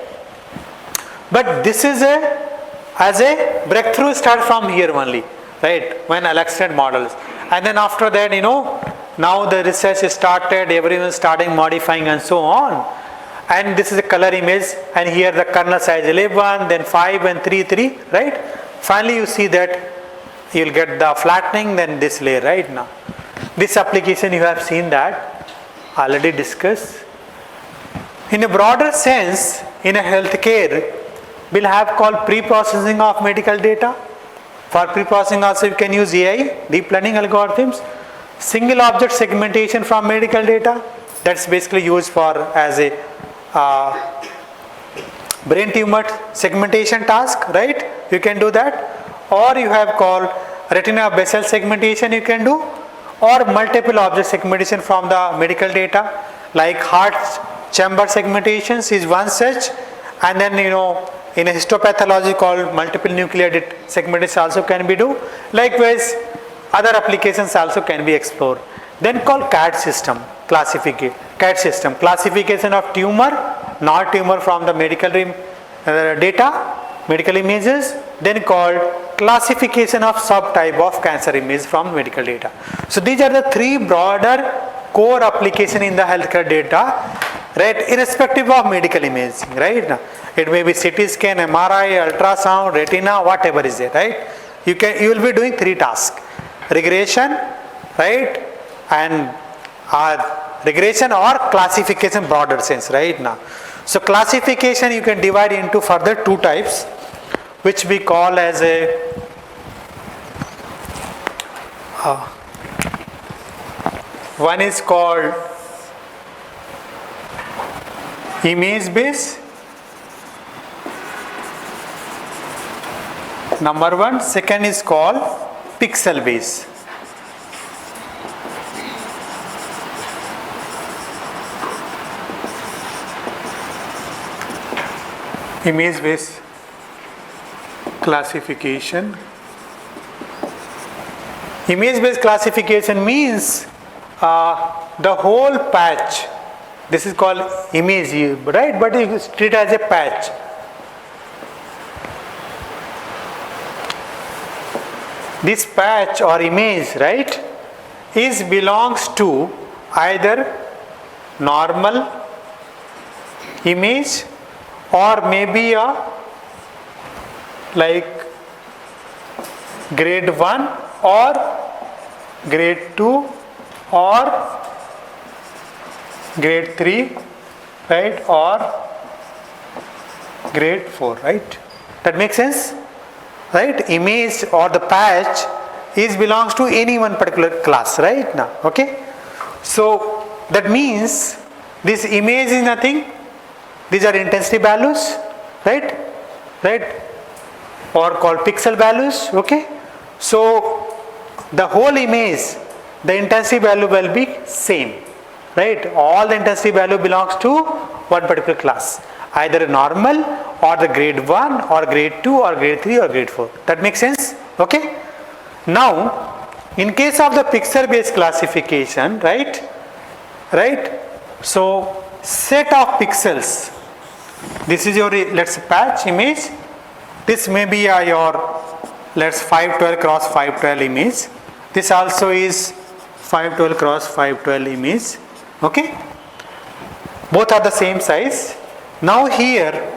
But this is as a breakthrough start from here only, right? When accelerated models, and then after that, now the research is started, everyone starting modifying and so on. And this is a color image, and here the kernel size 11, then 5 and 3, 3, right? Finally you see that you will get the flattening, then this layer, right? Now this application you have seen that already discussed. In a broader sense, in a healthcare, we'll have called pre-processing of medical data. For pre-processing also you can use AI, deep learning algorithms. Single object segmentation from medical data, that's basically used for as a brain tumor segmentation task, right? You can do that. Or you have called retina basal segmentation you can do, or multiple object segmentation from the medical data, like heart chamber segmentations is one such, and then in a histopathology called multiple nuclear segmentation also can be do. Likewise other applications also can be explored. Then called CAD system classification of tumor, not tumor from the medical data, medical images. Then called classification of subtype of cancer image from medical data. So these are the 3 broader core application in the healthcare data, right? Irrespective of medical imaging, right? It may be CT scan, MRI, ultrasound, retina, whatever is there, right? You will be doing 3 tasks: regression, right? And regression or classification broader sense, right? Now, so classification you can divide into further 2 types, which we call as a one is called image based, number 1. Second is called pixel based. Image based classification. Image based classification means the whole patch. This is called image, right? But you treat it as a patch. This patch or image, right, belongs to either normal image, or maybe a like grade 1 or grade 2 or grade 3, right, or grade 4, right? That makes sense, right? Image or the patch belongs to any one particular class, right? Now, okay. So that means this image is nothing. These are intensity values, right? Or called pixel values, okay? So the whole image, the intensity value will be same, right? All the intensity value belongs to one particular class, either normal or the grade 1 or grade 2 or grade 3 or grade 4. That makes sense, okay? Now, in case of the pixel based classification, right? So set of pixels. This is your, let's patch image. This may be your, let's 512 cross 512 image. This also is 512 cross 512 image. Okay. Both are the same size. Now here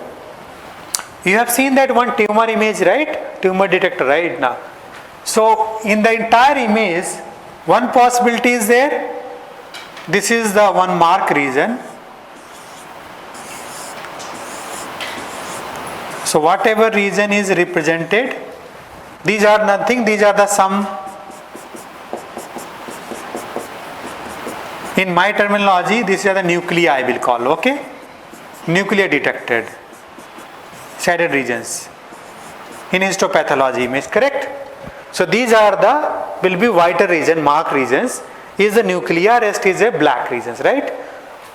You have seen that one tumor image, right? Tumor detector, right now. So in the entire image, one possibility is there. This is the one mark region. So whatever region is represented, these are nothing, these are the sum. In my terminology, these are the nuclei I will call, okay? Nuclei detected, shaded regions in histopathology image, correct? So these are the, will be whiter region, mark regions, is the nuclear, rest is a black regions, right?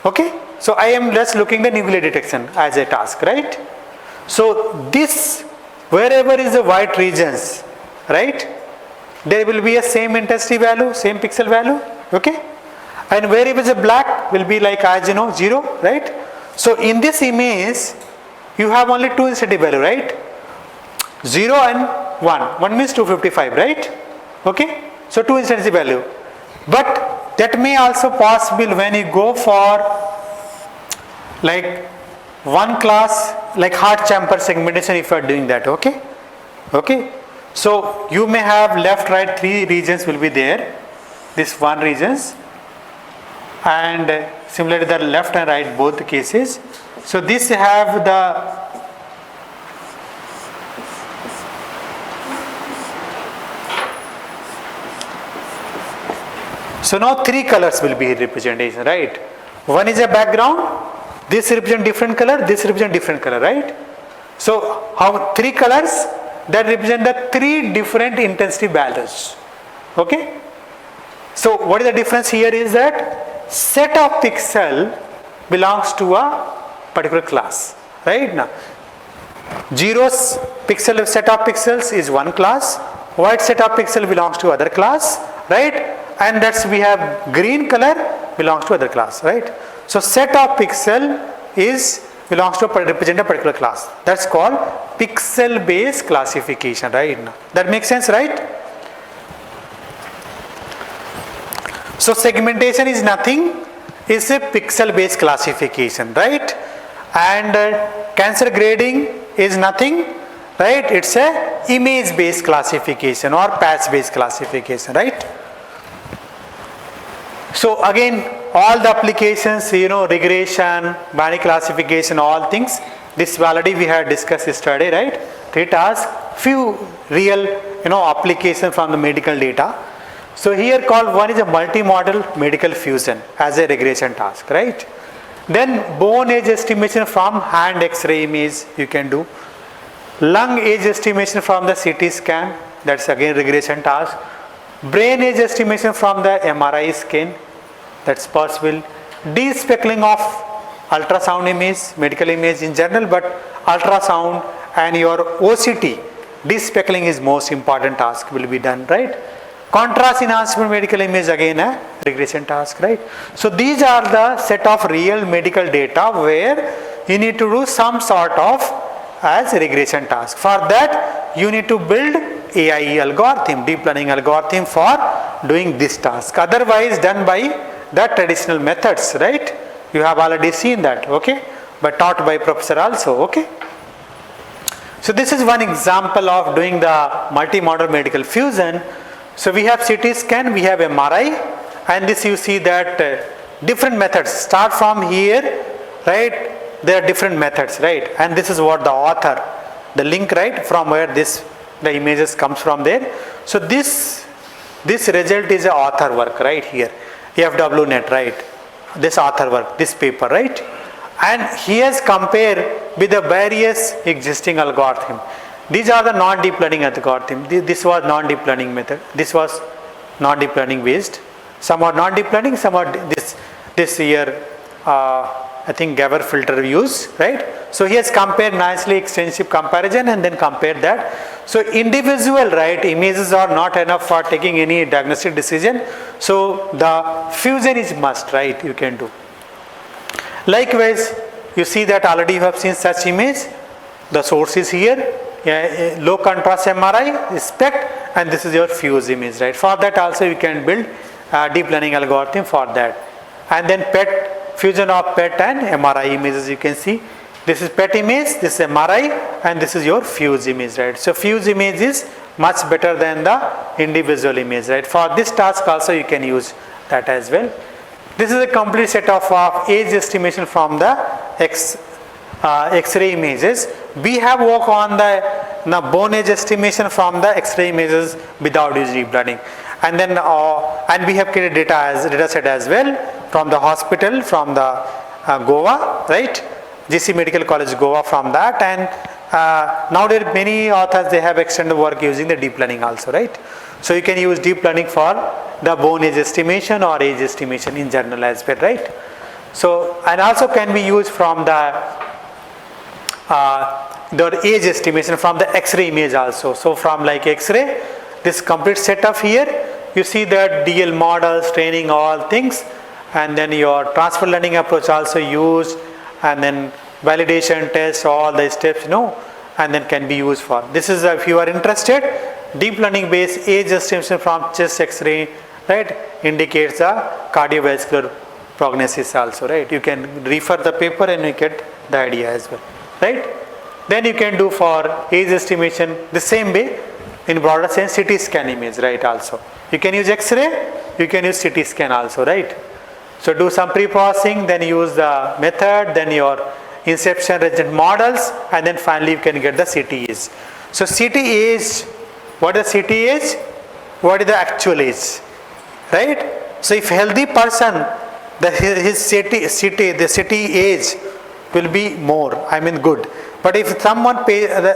Okay? So I am just looking the nuclear detection as a task, right? So this, wherever is the white regions, right, there will be a same intensity value, same pixel value, okay? And wherever is a black will be like, as you know, 0, right? So in this image, you have only two intensity value, right? 0 and 1. 1 means 255, right? Okay? So two intensity value. But that may also possible when you go for like one class, like heart chamber segmentation, if you are doing that, okay? Okay? So you may have left, right, 3 regions will be there. This one regions. And similarly the left and right both cases. So this have the so now 3 colors will be representation, right? One is a background, this represent different color, this represent different color, right? So how 3 colors that represent the 3 different intensity values, okay? So what is the difference here is that set of pixel belongs to a particular class, right? Now 0's pixel set of pixels is one class, white set of pixel belongs to other class, right? And that's we have green color belongs to other class, right? So set of pixel is belongs to represent a particular class. That's called pixel based classification, right? Now that makes sense, right? So segmentation is nothing, is a pixel based classification, right? And cancer grading is nothing, right? It's a image based classification or patch based classification, right? So again, all the applications, you know, regression, binary classification, all things, this already we had discussed yesterday, right? 3 tasks, few real, you know, application from the medical data. So here called one is a multi-model medical fusion as a regression task, right? Then bone age estimation from hand X-ray image you can do. Lung age estimation from the CT scan, that's again regression task. Brain age estimation from the MRI scan, that's possible. De-speckling of ultrasound image, medical image in general, but ultrasound and your OCT, de-speckling is most important task will be done, right? Contrast enhancement medical image again a regression task, right? So these are the set of real medical data where you need to do some sort of as regression task. For that you need to build AI algorithm, deep learning algorithm for doing this task. Otherwise done by the traditional methods, right? You have already seen that, okay? But taught by professor also, okay? So this is one example of doing the multi-model medical fusion. So we have CT scan, we have MRI, and this you see that different methods start from here, right? There are different methods, right? And this is what the author, the link, right, from where this the images comes from there. So this result is a author work right here, FWNet, right? This author work, this paper, right? And he has compared with the various existing algorithm. These are the non-deep learning algorithm. This was non-deep learning method. This was non-deep learning based. Some are non-deep learning, some are this year I think Gabor filter use, right? So he has compared nicely extensive comparison and then compared that. So individual, right, images are not enough for taking any diagnostic decision. So the fusion is must, right, you can do. Likewise, you see that already you have seen such image. The source is here. Low contrast MRI, SPECT, and this is your fuse image, right? For that also you can build a deep learning algorithm for that. And then PET, fusion of PET and MRI images you can see This is PET image, this is MRI, and this is your fuse image, right? So fuse image is much better than the individual image, right? For this task also you can use that as well. This is a complete set of age estimation from the X-ray images. We have worked on the bone age estimation from the X-ray images without using deep learning, and then and we have created data set as well from the hospital, from the Goa, right? GC Medical College Goa, from that, and nowadays many authors, they have extended work using the deep learning also, right? So you can use deep learning for the bone age estimation or age estimation in general as well, right? So, and also can be used from the age estimation from the X-ray image also. So from like X-ray, this complete setup here, you see that DL models, training, all things, and then your transfer learning approach also used, and then validation tests, all the steps, and then can be used for. This is, if you are interested, deep learning based age estimation from chest X-ray, right, indicates a cardiovascular prognosis also, right? You can refer the paper and you get the idea as well, right? Then you can do for age estimation the same way in broader sense, CT scan image, right? Also you can use X-ray, you can use CT scan also, right? So do some pre-processing, then use the method, then your inception resident models, and then finally you can get the CT age. So CT age, what is CT age? What is the actual age, right? So if healthy person, his CT age will be more, I mean good. But if someone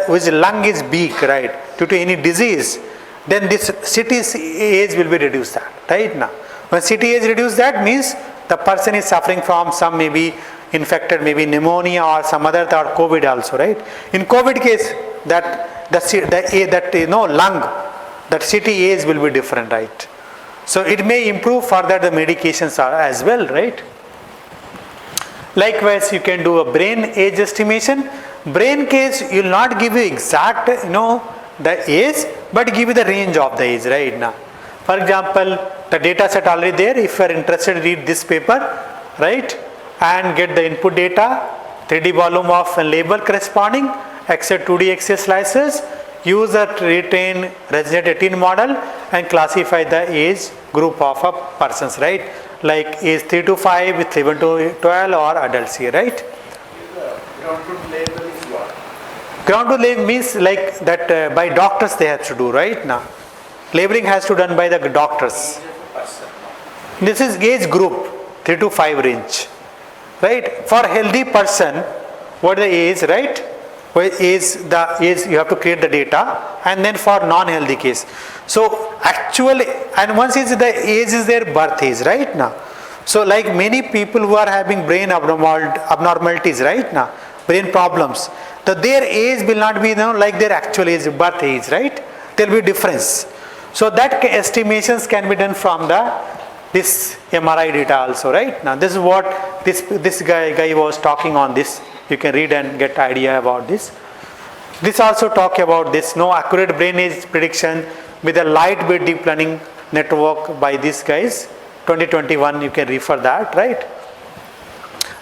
whose lung is weak, right, due to any disease, then this CT age will be reduced, right? Now when CT age reduced, that means the person is suffering from some maybe infected, maybe pneumonia or some other, or COVID also, right? In COVID case, that lung, that CT age will be different, right? So it may improve further the medications are as well, right? Likewise, you can do a brain age estimation. Brain case, you will not give you exact, the age, but give you the range of the age, right? Now, for example, the data set already there. If you are interested, read this paper, right, and get the input data, 3D volume of a label corresponding, accept 2D Excel slices, use a retrain resident 18 model, and classify the age group of a persons, right? Like age 3 to 5, with 7 to 12, or adults here, right? Ground truth label is what? Ground truth label means like that by doctors they have to do, right? Now, labeling has to done by the doctors. This is age group 3 to 5 range, right? For healthy person, what is the age, right? What is the age? You have to create the data, and then for non-healthy case. So actually, and once is the age is their birth age, right? Now, so like many people who are having brain abnormalities, right? Now, brain problems, their age will not be like their actual age, birth age, right? There will be difference. So that estimations can be done from this MRI data also, right? Now this is what this guy was talking on this. You can read and get idea about this. This also talk about this accurate brain age prediction with a lightweight deep learning network by these guys, 2021. You can refer that, right?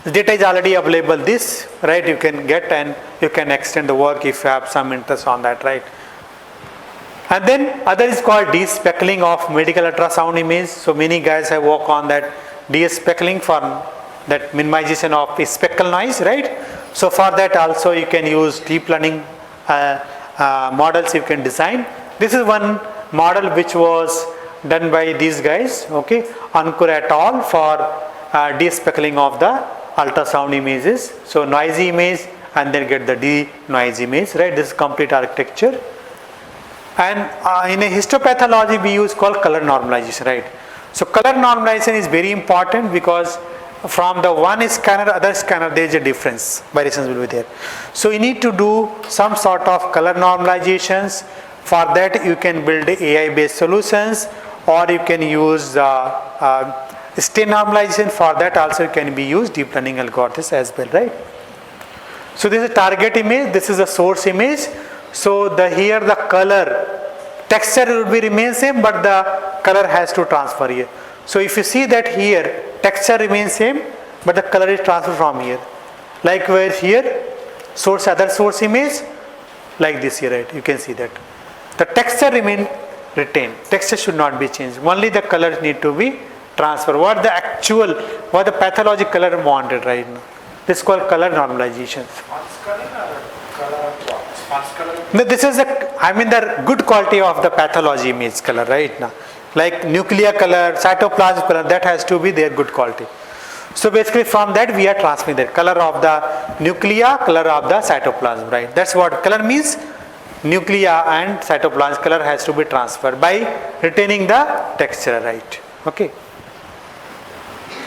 The data is already available, this, right? You can get and you can extend the work if you have some interest on that, right? And then other is called de-speckling of medical ultrasound image. So many guys have worked on that de-speckling for that minimization of speckle noise, right? So for that also you can use deep learning models you can design. This is one model which was done by these guys, okay, Ankur et al. For de-speckling of the ultrasound images. So noisy image and then get the de-noise image, right? This is complete architecture. And in a histopathology we use called color normalization, right? So color normalization is very important because from the one scanner other scanner there is a difference, variations will be there. So you need to do some sort of color normalizations. For that you can build AI based solutions, or you can use stain normalization. For that also you can be used deep learning algorithms as well, right? So this is a target image, this is a source image. So here the color texture will be remain same, but the color has to transfer here. So if you see that here texture remains same, but the color is transferred from here. Likewise here source, other source image, like this here, right? You can see that. The texture retained. Texture should not be changed. Only the colors need to be transferred. What the pathologic color wanted right now. This is called color normalization. Sponge color or color what? Sponge color? No, this is the good quality of the pathology image color right now. Like nuclear color, cytoplasm color, that has to be their good quality. So basically from that we are transmitting the color of the nuclear, color of the cytoplasm, right? That's what color means. Nuclear and cytoplasm color has to be transferred by retaining the texture, right? Okay.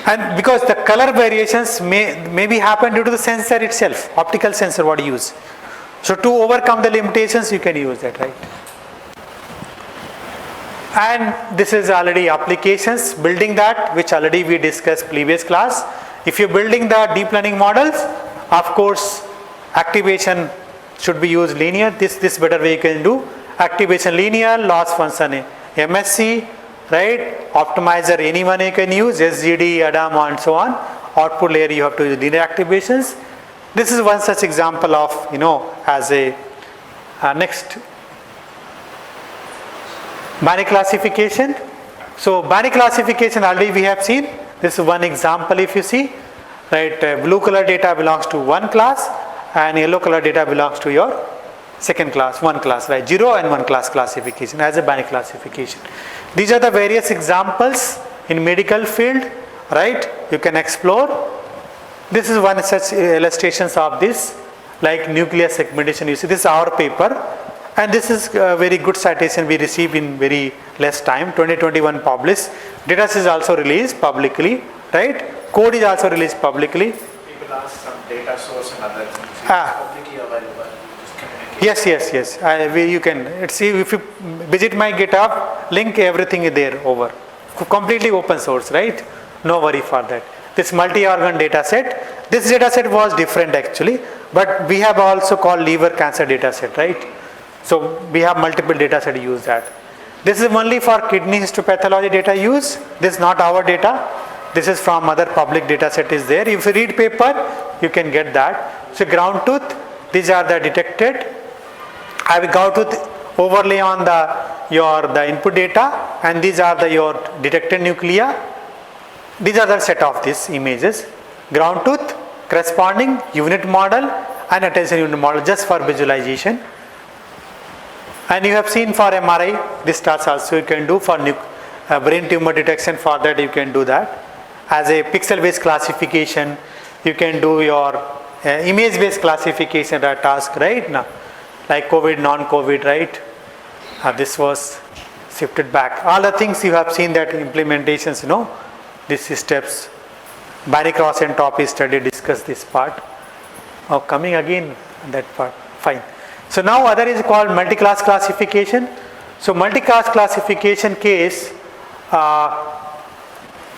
And because the color variations may happen due to the sensor itself, optical sensor what you use. So to overcome the limitations you can use that, right? And this is already applications, building that which already we discussed previous class. If you're building the deep learning models, of course activation should be used linear. This better way you can do. Activation linear, loss function MSC, right? Optimizer anyone you can use, SGD, ADAM and so on. Output layer you have to use linear activations. This is one such example of, as a next. Binary classification. So binary classification already we have seen. This is one example if you see, right? Blue color data belongs to one class and yellow color data belongs to your second class, one class, right? 0 and 1 class classification as a binary classification. These are the various examples in medical field, right? You can explore. This is one such illustrations of this, like nuclear segmentation. You see, this is our paper. And this is a very good citation we received in very less time, 2021 published. Data is also released publicly, right? Code is also released publicly. People ask some data source and other things. It's publicly available. Yes. You can see if you visit my GitHub, link everything is there over. Completely open source, right? No worry for that. This multi-organ data set. This data set was different actually, but we have also called liver cancer data set, right? So we have multiple data set use that. This is only for kidney histopathology data use. This is not our data. This is from other public data set is there. If you read paper, you can get that. So ground tooth, these are the detected. I will ground tooth overlay on the input data, and these are your detected nuclei. These are the set of these images. Ground tooth, corresponding unit model and attention unit model just for visualization. And you have seen for MRI, this task also you can do for brain tumor detection. For that you can do that. As a pixel based classification, you can do your image based classification task right now, like COVID, non-COVID, right? This was shifted back. All the things you have seen that implementations, these steps. Binary cross entropy study discuss this part. Coming again that part, fine. So now other is called multi-class classification. So multi-class classification case,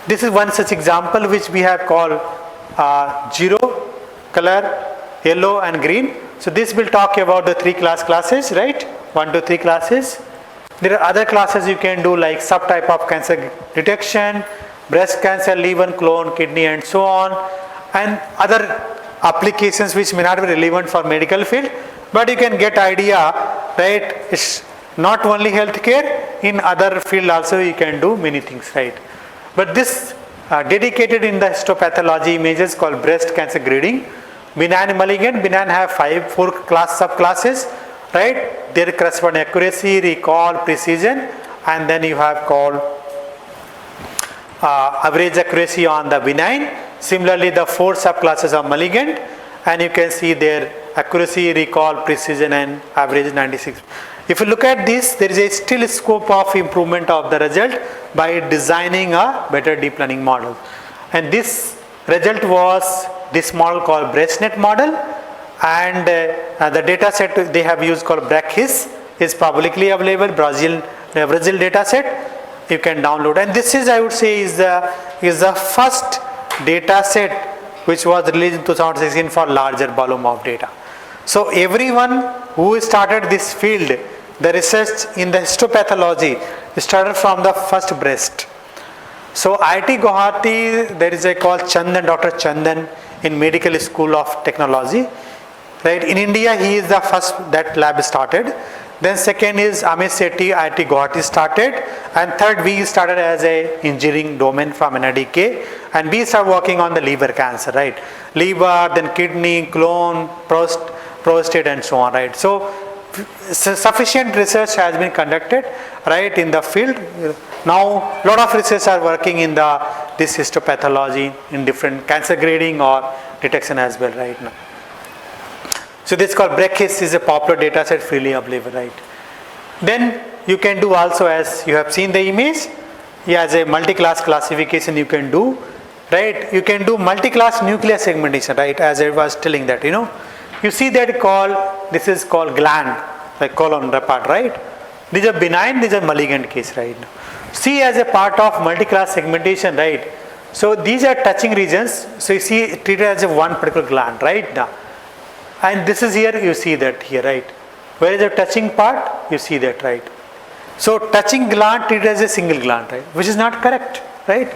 this is one such example which we have called 0, color, yellow and green. So this will talk about the 3 classes, right? 1 to 3 classes. There are other classes you can do like subtype of cancer detection, breast cancer, liver, clone, kidney and so on, and other applications which may not be relevant for medical field. But you can get idea, right? It's not only healthcare, in other field also you can do many things, right? But this dedicated in the histopathology images called breast cancer grading. Benign, malignant. Benign have 4 subclasses, right? There correspond accuracy, recall, precision, and then you have called average accuracy on the benign. Similarly, the 4 subclasses are malignant, and you can see their accuracy, recall, precision and average 96. If you look at this, there is a still scope of improvement of the result by designing a better deep learning model. And this result was this model called BreastNet model, and the data set they have used called BRACHIS is publicly available, Brazil data set. You can download, and this is, I would say, is the first data set which was released in 2016 for larger volume of data. So everyone who started this field, the research in the histopathology, started from the first breast. So IIT Guwahati, there is a called Chandan, Dr. Chandan in Medical School of Technology. right? In India, he is the first that lab started. Then second is Amit Sethi, IIT Guwahati started, and third we started as a engineering domain from NITK, and we started working on the liver cancer, right? Liver, then kidney, colon, prostate, and so on, right? So sufficient research has been conducted, right, in the field. Now lot of research are working in this histopathology in different cancer grading or detection as well right now. So this is called BRCHIS, is a popular data set freely available, right? Then you can do also, as you have seen the image, as a multi-class classification you can do, right? You can do multi-class nuclear segmentation, right? As I was telling that, you see that this is called gland, like colon part, right? These are benign, these are malignant case, right? See, as a part of multi-class segmentation, right? So these are touching regions. So you see treated as a one particular gland, right? Now, and this is here, you see that here, right? Where is the touching part? You see that, right? So touching gland treated as a single gland, right? Which is not correct, right?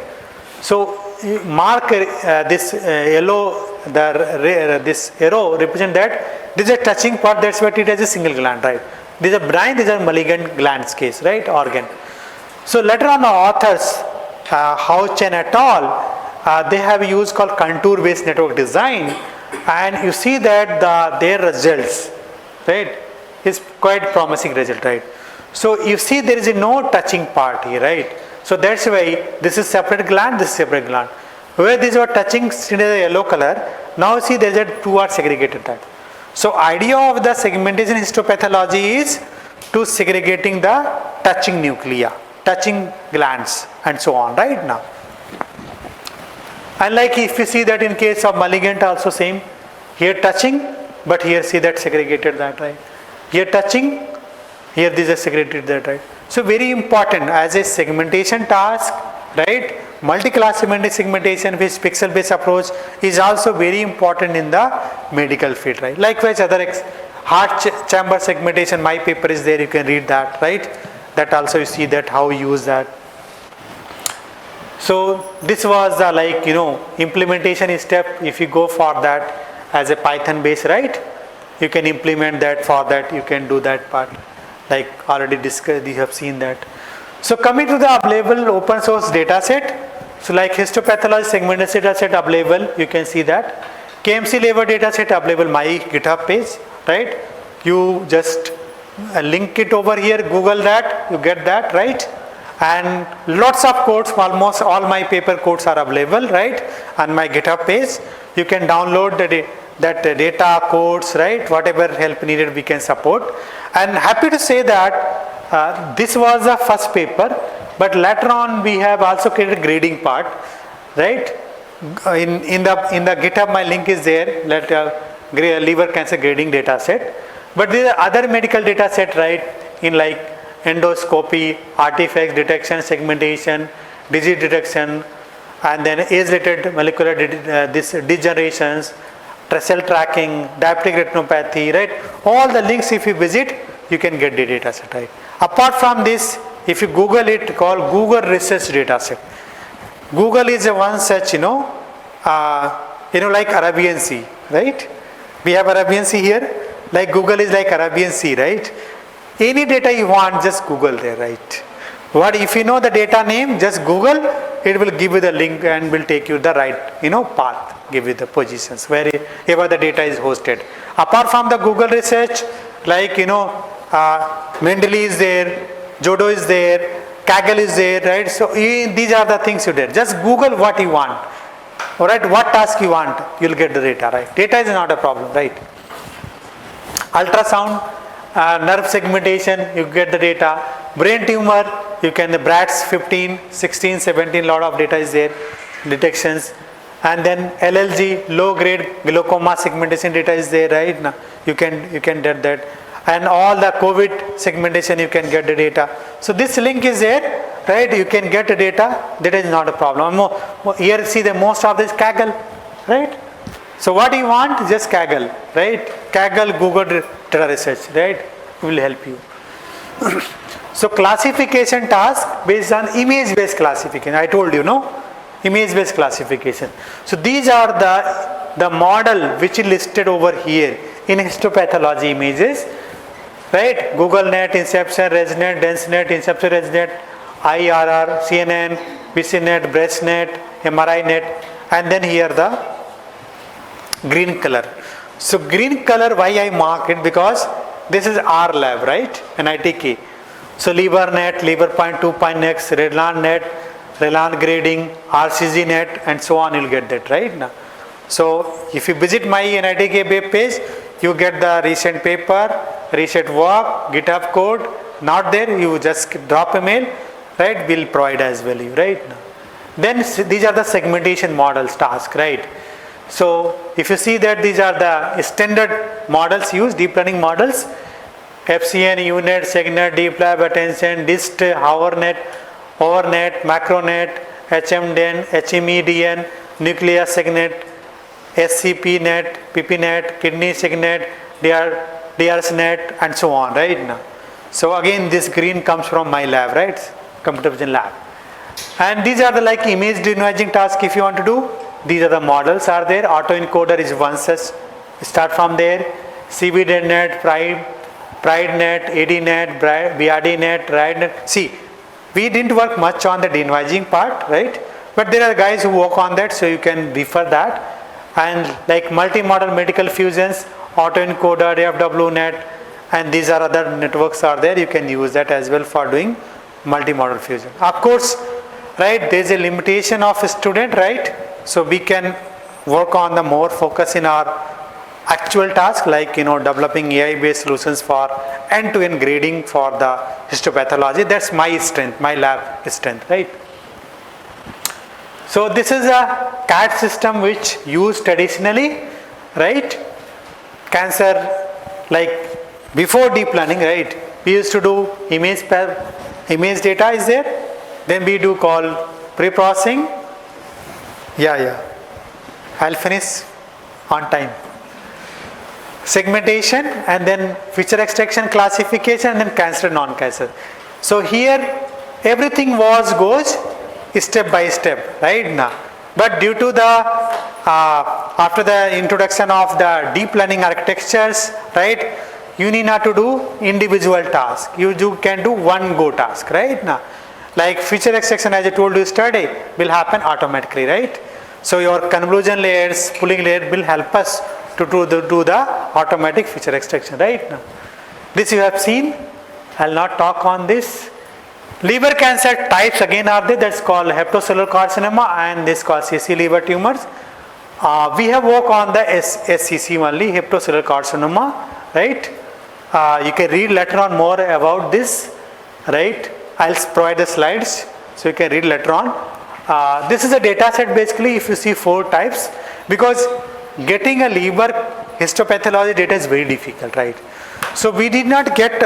So you mark this yellow, this arrow represent that this is a touching part, that's why treated as a single gland, right? These are benign, these are malignant glands case, right? Organ. So later on the authors, Hao Chen et al., they have used called contour based network design, and you see that their results, right, is quite promising result, right? So you see there is no touching part here, right? So that's why this is separate gland, this is separate gland. Where these were touching in a yellow color, now see there is a two are segregated that. So idea of the segmentation histopathology is to segregating the touching nuclei, touching glands and so on, right now. And like if you see that in case of malignant also same, here touching, but here see that segregated that, right? Here touching, here this is segregated that, right? So very important as a segmentation task, right? Multi-class segmentation with pixel based approach is also very important in the medical field, right? Likewise other heart chamber segmentation, my paper is there, you can read that, right? That also you see that how you use that. So this was the implementation step. If you go for that as a Python base, right, you can implement that. For that you can do that part, like already discussed, you have seen that. So coming to the available open source data set, so like histopathology segmentation data set available, you can see that. KMC labor data set available my GitHub page, right? You just link it over here, Google that, you get that, right? And lots of codes, almost all my paper codes are available, right, on my GitHub page. You can download that data codes, right, whatever help needed we can support. And happy to say that this was the first paper, but later on we have also created grading part, right? In the GitHub my link is there, liver cancer grading data set. But there are other medical data set, right, in like endoscopy, artifacts detection, segmentation, disease detection, and then age-related molecular degenerations, cell tracking, diabetic retinopathy, right? All the links if you visit, you can get the data set, right? Apart from this, if you Google it, called Google Research Data Set. Google is a one such, like Arabian Sea, right? We have Arabian Sea here, like Google is like Arabian Sea, right? Any data you want, just Google there, right? What if you know the data name, just Google, it will give you the link and will take you the right, path, give you the positions wherever the data is hosted. Apart from the Google research, like, Mendeley is there, Jodo is there, Kaggle is there, right? So these are the things you did. Just Google what you want, all right? What task you want, you'll get the data, right? Data is not a problem, right? Ultrasound, nerve segmentation, you get the data. Brain tumor, you can, the BRATS 15, 16, 17, lot of data is there, detections. And then LLG, low grade glaucoma segmentation data is there, right? Now you can get that. And all the COVID segmentation, you can get the data. So this link is there, right? You can get the data, that is not a problem. Here see the most of this Kaggle, right? So what you want, just Kaggle, right? Kaggle, Google data research, right? Will help you. So classification task based on image based classification, I told you, image based classification. So these are the model which is listed over here. in histopathology images, right? Google Net, Inception, ResNet, DenseNet, Inception, ResNet, IRR, CNN, VCNet, BreastNet, MRI Net, and then here the green color. So green color, why I mark it? Because this is our lab, right? NITK. So LiverNet, LiverPoint, 2.x, Redland Net, Redland grading, RCG Net, and so on. You'll get that, right? Now, so if you visit my NITK web page, you get the recent paper, recent work, GitHub code. Not there, you just drop a mail, right? We'll provide as well, right? Now, then these are the segmentation models task, right? So if you see that these are the standard models used, deep learning models, FCN, UNet, SegNet, Deep Lab, Attention, DIST, HoverNet, OverNet, MacroNet, HMDN, HMEDN, Nuclear SegNet, SCPNet, PPNet, Kidney SegNet, DRSNet, and so on, right? Now, so again, this green comes from my lab, right? Computer vision lab. And these are the like image denoising task if you want to do. These are the models are there. Autoencoder is one such. Start from there. CBDNet, PrideNet, ADNet, BRDNet, RideNet. See, we didn't work much on the denoising part, right? But there are guys who work on that, so you can refer that. And like multi-model medical fusions, autoencoder, FWNet, and these are other networks are there. You can use that as well for doing multi-model fusion. Of course, right, there is a limitation of a student, right? So we can work on the more focus in our actual task, like developing AI-based solutions for end-to-end grading for the histopathology. That's my strength, my lab strength, right? So this is a CAD system which used traditionally, right? Cancer, like before deep learning, right? We used to do image data is there. Then we do call pre-processing. Yeah. I'll finish on time. Segmentation, and then feature extraction, classification, and then cancer, non-cancer. So here everything goes step by step, right? Now, but due to the after the introduction of the deep learning architectures, right? You need not to do individual task. You can do one go task, right? Now, like feature extraction, as I told you yesterday, will happen automatically, right? So your convolution layers, pooling layer will help us to do the automatic feature extraction, right? Now, this you have seen. I'll not talk on this. Liver cancer types again are there. That's called hepatocellular carcinoma, and this called CC liver tumors. We have worked on the SCC only, hepatocellular carcinoma, right? You can read later on more about this, right? I'll provide the slides so you can read later on. This is a data set basically. If you see 4 types, because getting a liver histopathology data is very difficult, right? So we did not get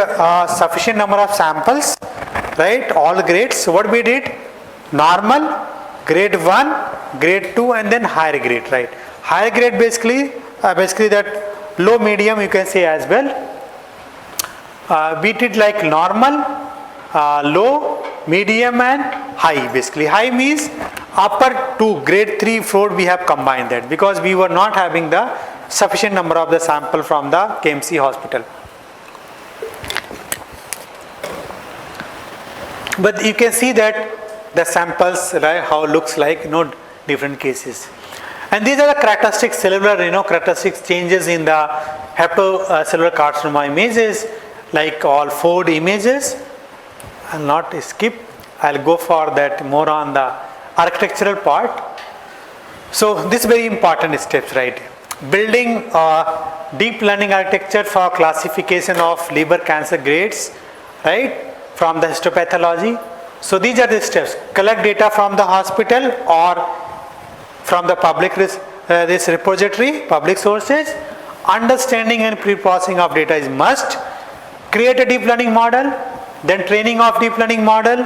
sufficient number of samples, right? All grades. So what we did, normal, grade 1, grade 2, and then higher grade, right? Higher grade basically that low, medium you can say as well. We did like normal, low, medium, and high. Basically high means upper 2, grade 3, 4 we have combined that, because we were not having the sufficient number of the sample from the KMC hospital. But you can see that the samples, right, how it looks like, different cases. And these are the characteristic cellular, characteristic changes in the hepatocellular carcinoma images, like all 4 images. I'll not skip. I'll go for that more on the architectural part. So this is very important steps, right? Building a deep learning architecture for classification of liver cancer grades, right? From the histopathology. So these are the steps. Collect data from the hospital or from the public this repository, public sources. Understanding and pre-processing of data is must. Create a deep learning model, then training of deep learning model,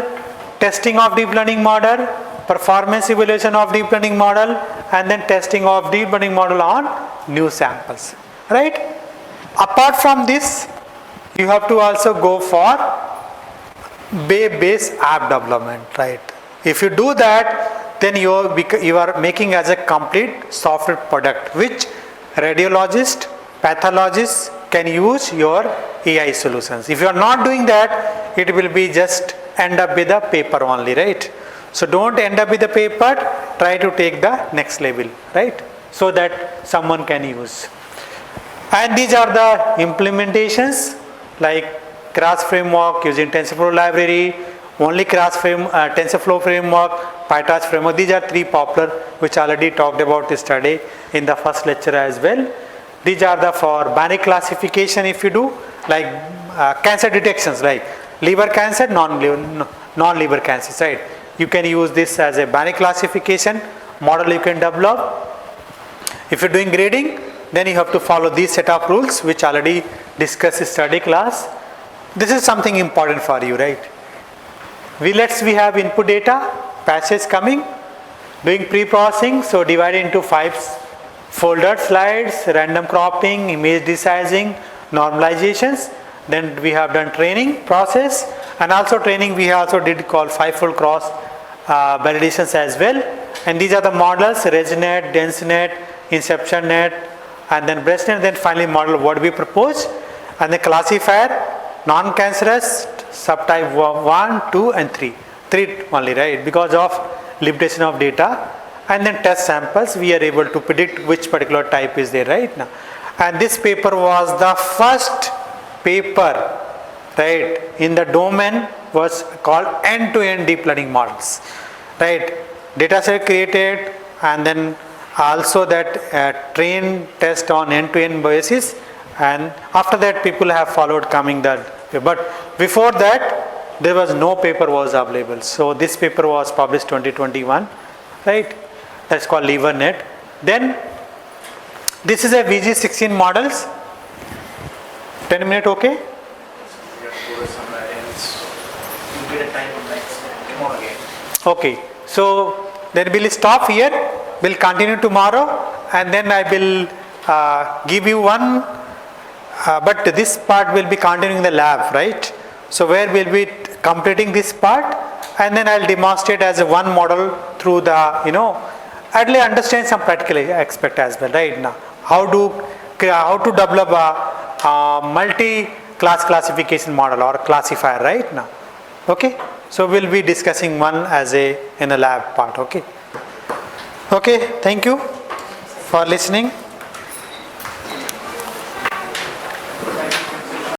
testing of deep learning model, performance evaluation of deep learning model, and then testing of deep learning model on new samples, right? Apart from this, you have to also go for based app development, right? If you do that, then you are making as a complete software product, which radiologist, pathologists can use your AI solutions. If you are not doing that, it will be just end up with a paper only, right? So don't end up with a paper, try to take the next level, right? So that someone can use. And these are the implementations like Crash framework using TensorFlow library, only Crash TensorFlow framework, PyTorch framework. These are three popular which already talked about yesterday in the first lecture as well. These are the for binary classification if you do, like cancer detections like liver cancer, non-liver cancers, right? You can use this as a binary classification model you can develop. If you're doing grading, then you have to follow these set of rules which already discussed in study class. This is something important for you, right? We have input data, passage coming, doing pre-processing, so divided into 5 folder slides, random cropping, image resizing, normalizations. Then we have done training process, and also training we also did call 5-fold cross validations as well. And these are the models: ResNet, DenseNet, InceptionNet, and then BreastNet. Then finally model what we propose, and the classifier non-cancerous subtype 1, 2, and 3 only, right? Because of limitation of data. And then test samples, we are able to predict which particular type is there right now. And this paper was the first paper, right, in the domain was called end-to-end deep learning models, right? Data set created, and then also that train test on end-to-end basis, and after that people have followed coming that. But before that there was no paper was available. So this paper was published 2021, right? That's called LiverNet. Then this is a VG16 models. 10 minutes, okay? We have to go to somewhere else. You get a time on next. Come on again. Okay. So then we'll stop here. We'll continue tomorrow, and then I will give you one. But this part will be continuing in the lab, right? So where we'll be completing this part, and then I'll demonstrate as a one model through the, I'll understand some practical aspect as well, right? Now, how to develop a multi-class classification model or classifier, right? Now, okay. So we'll be discussing one as in a lab part, okay? Okay. Thank you for listening.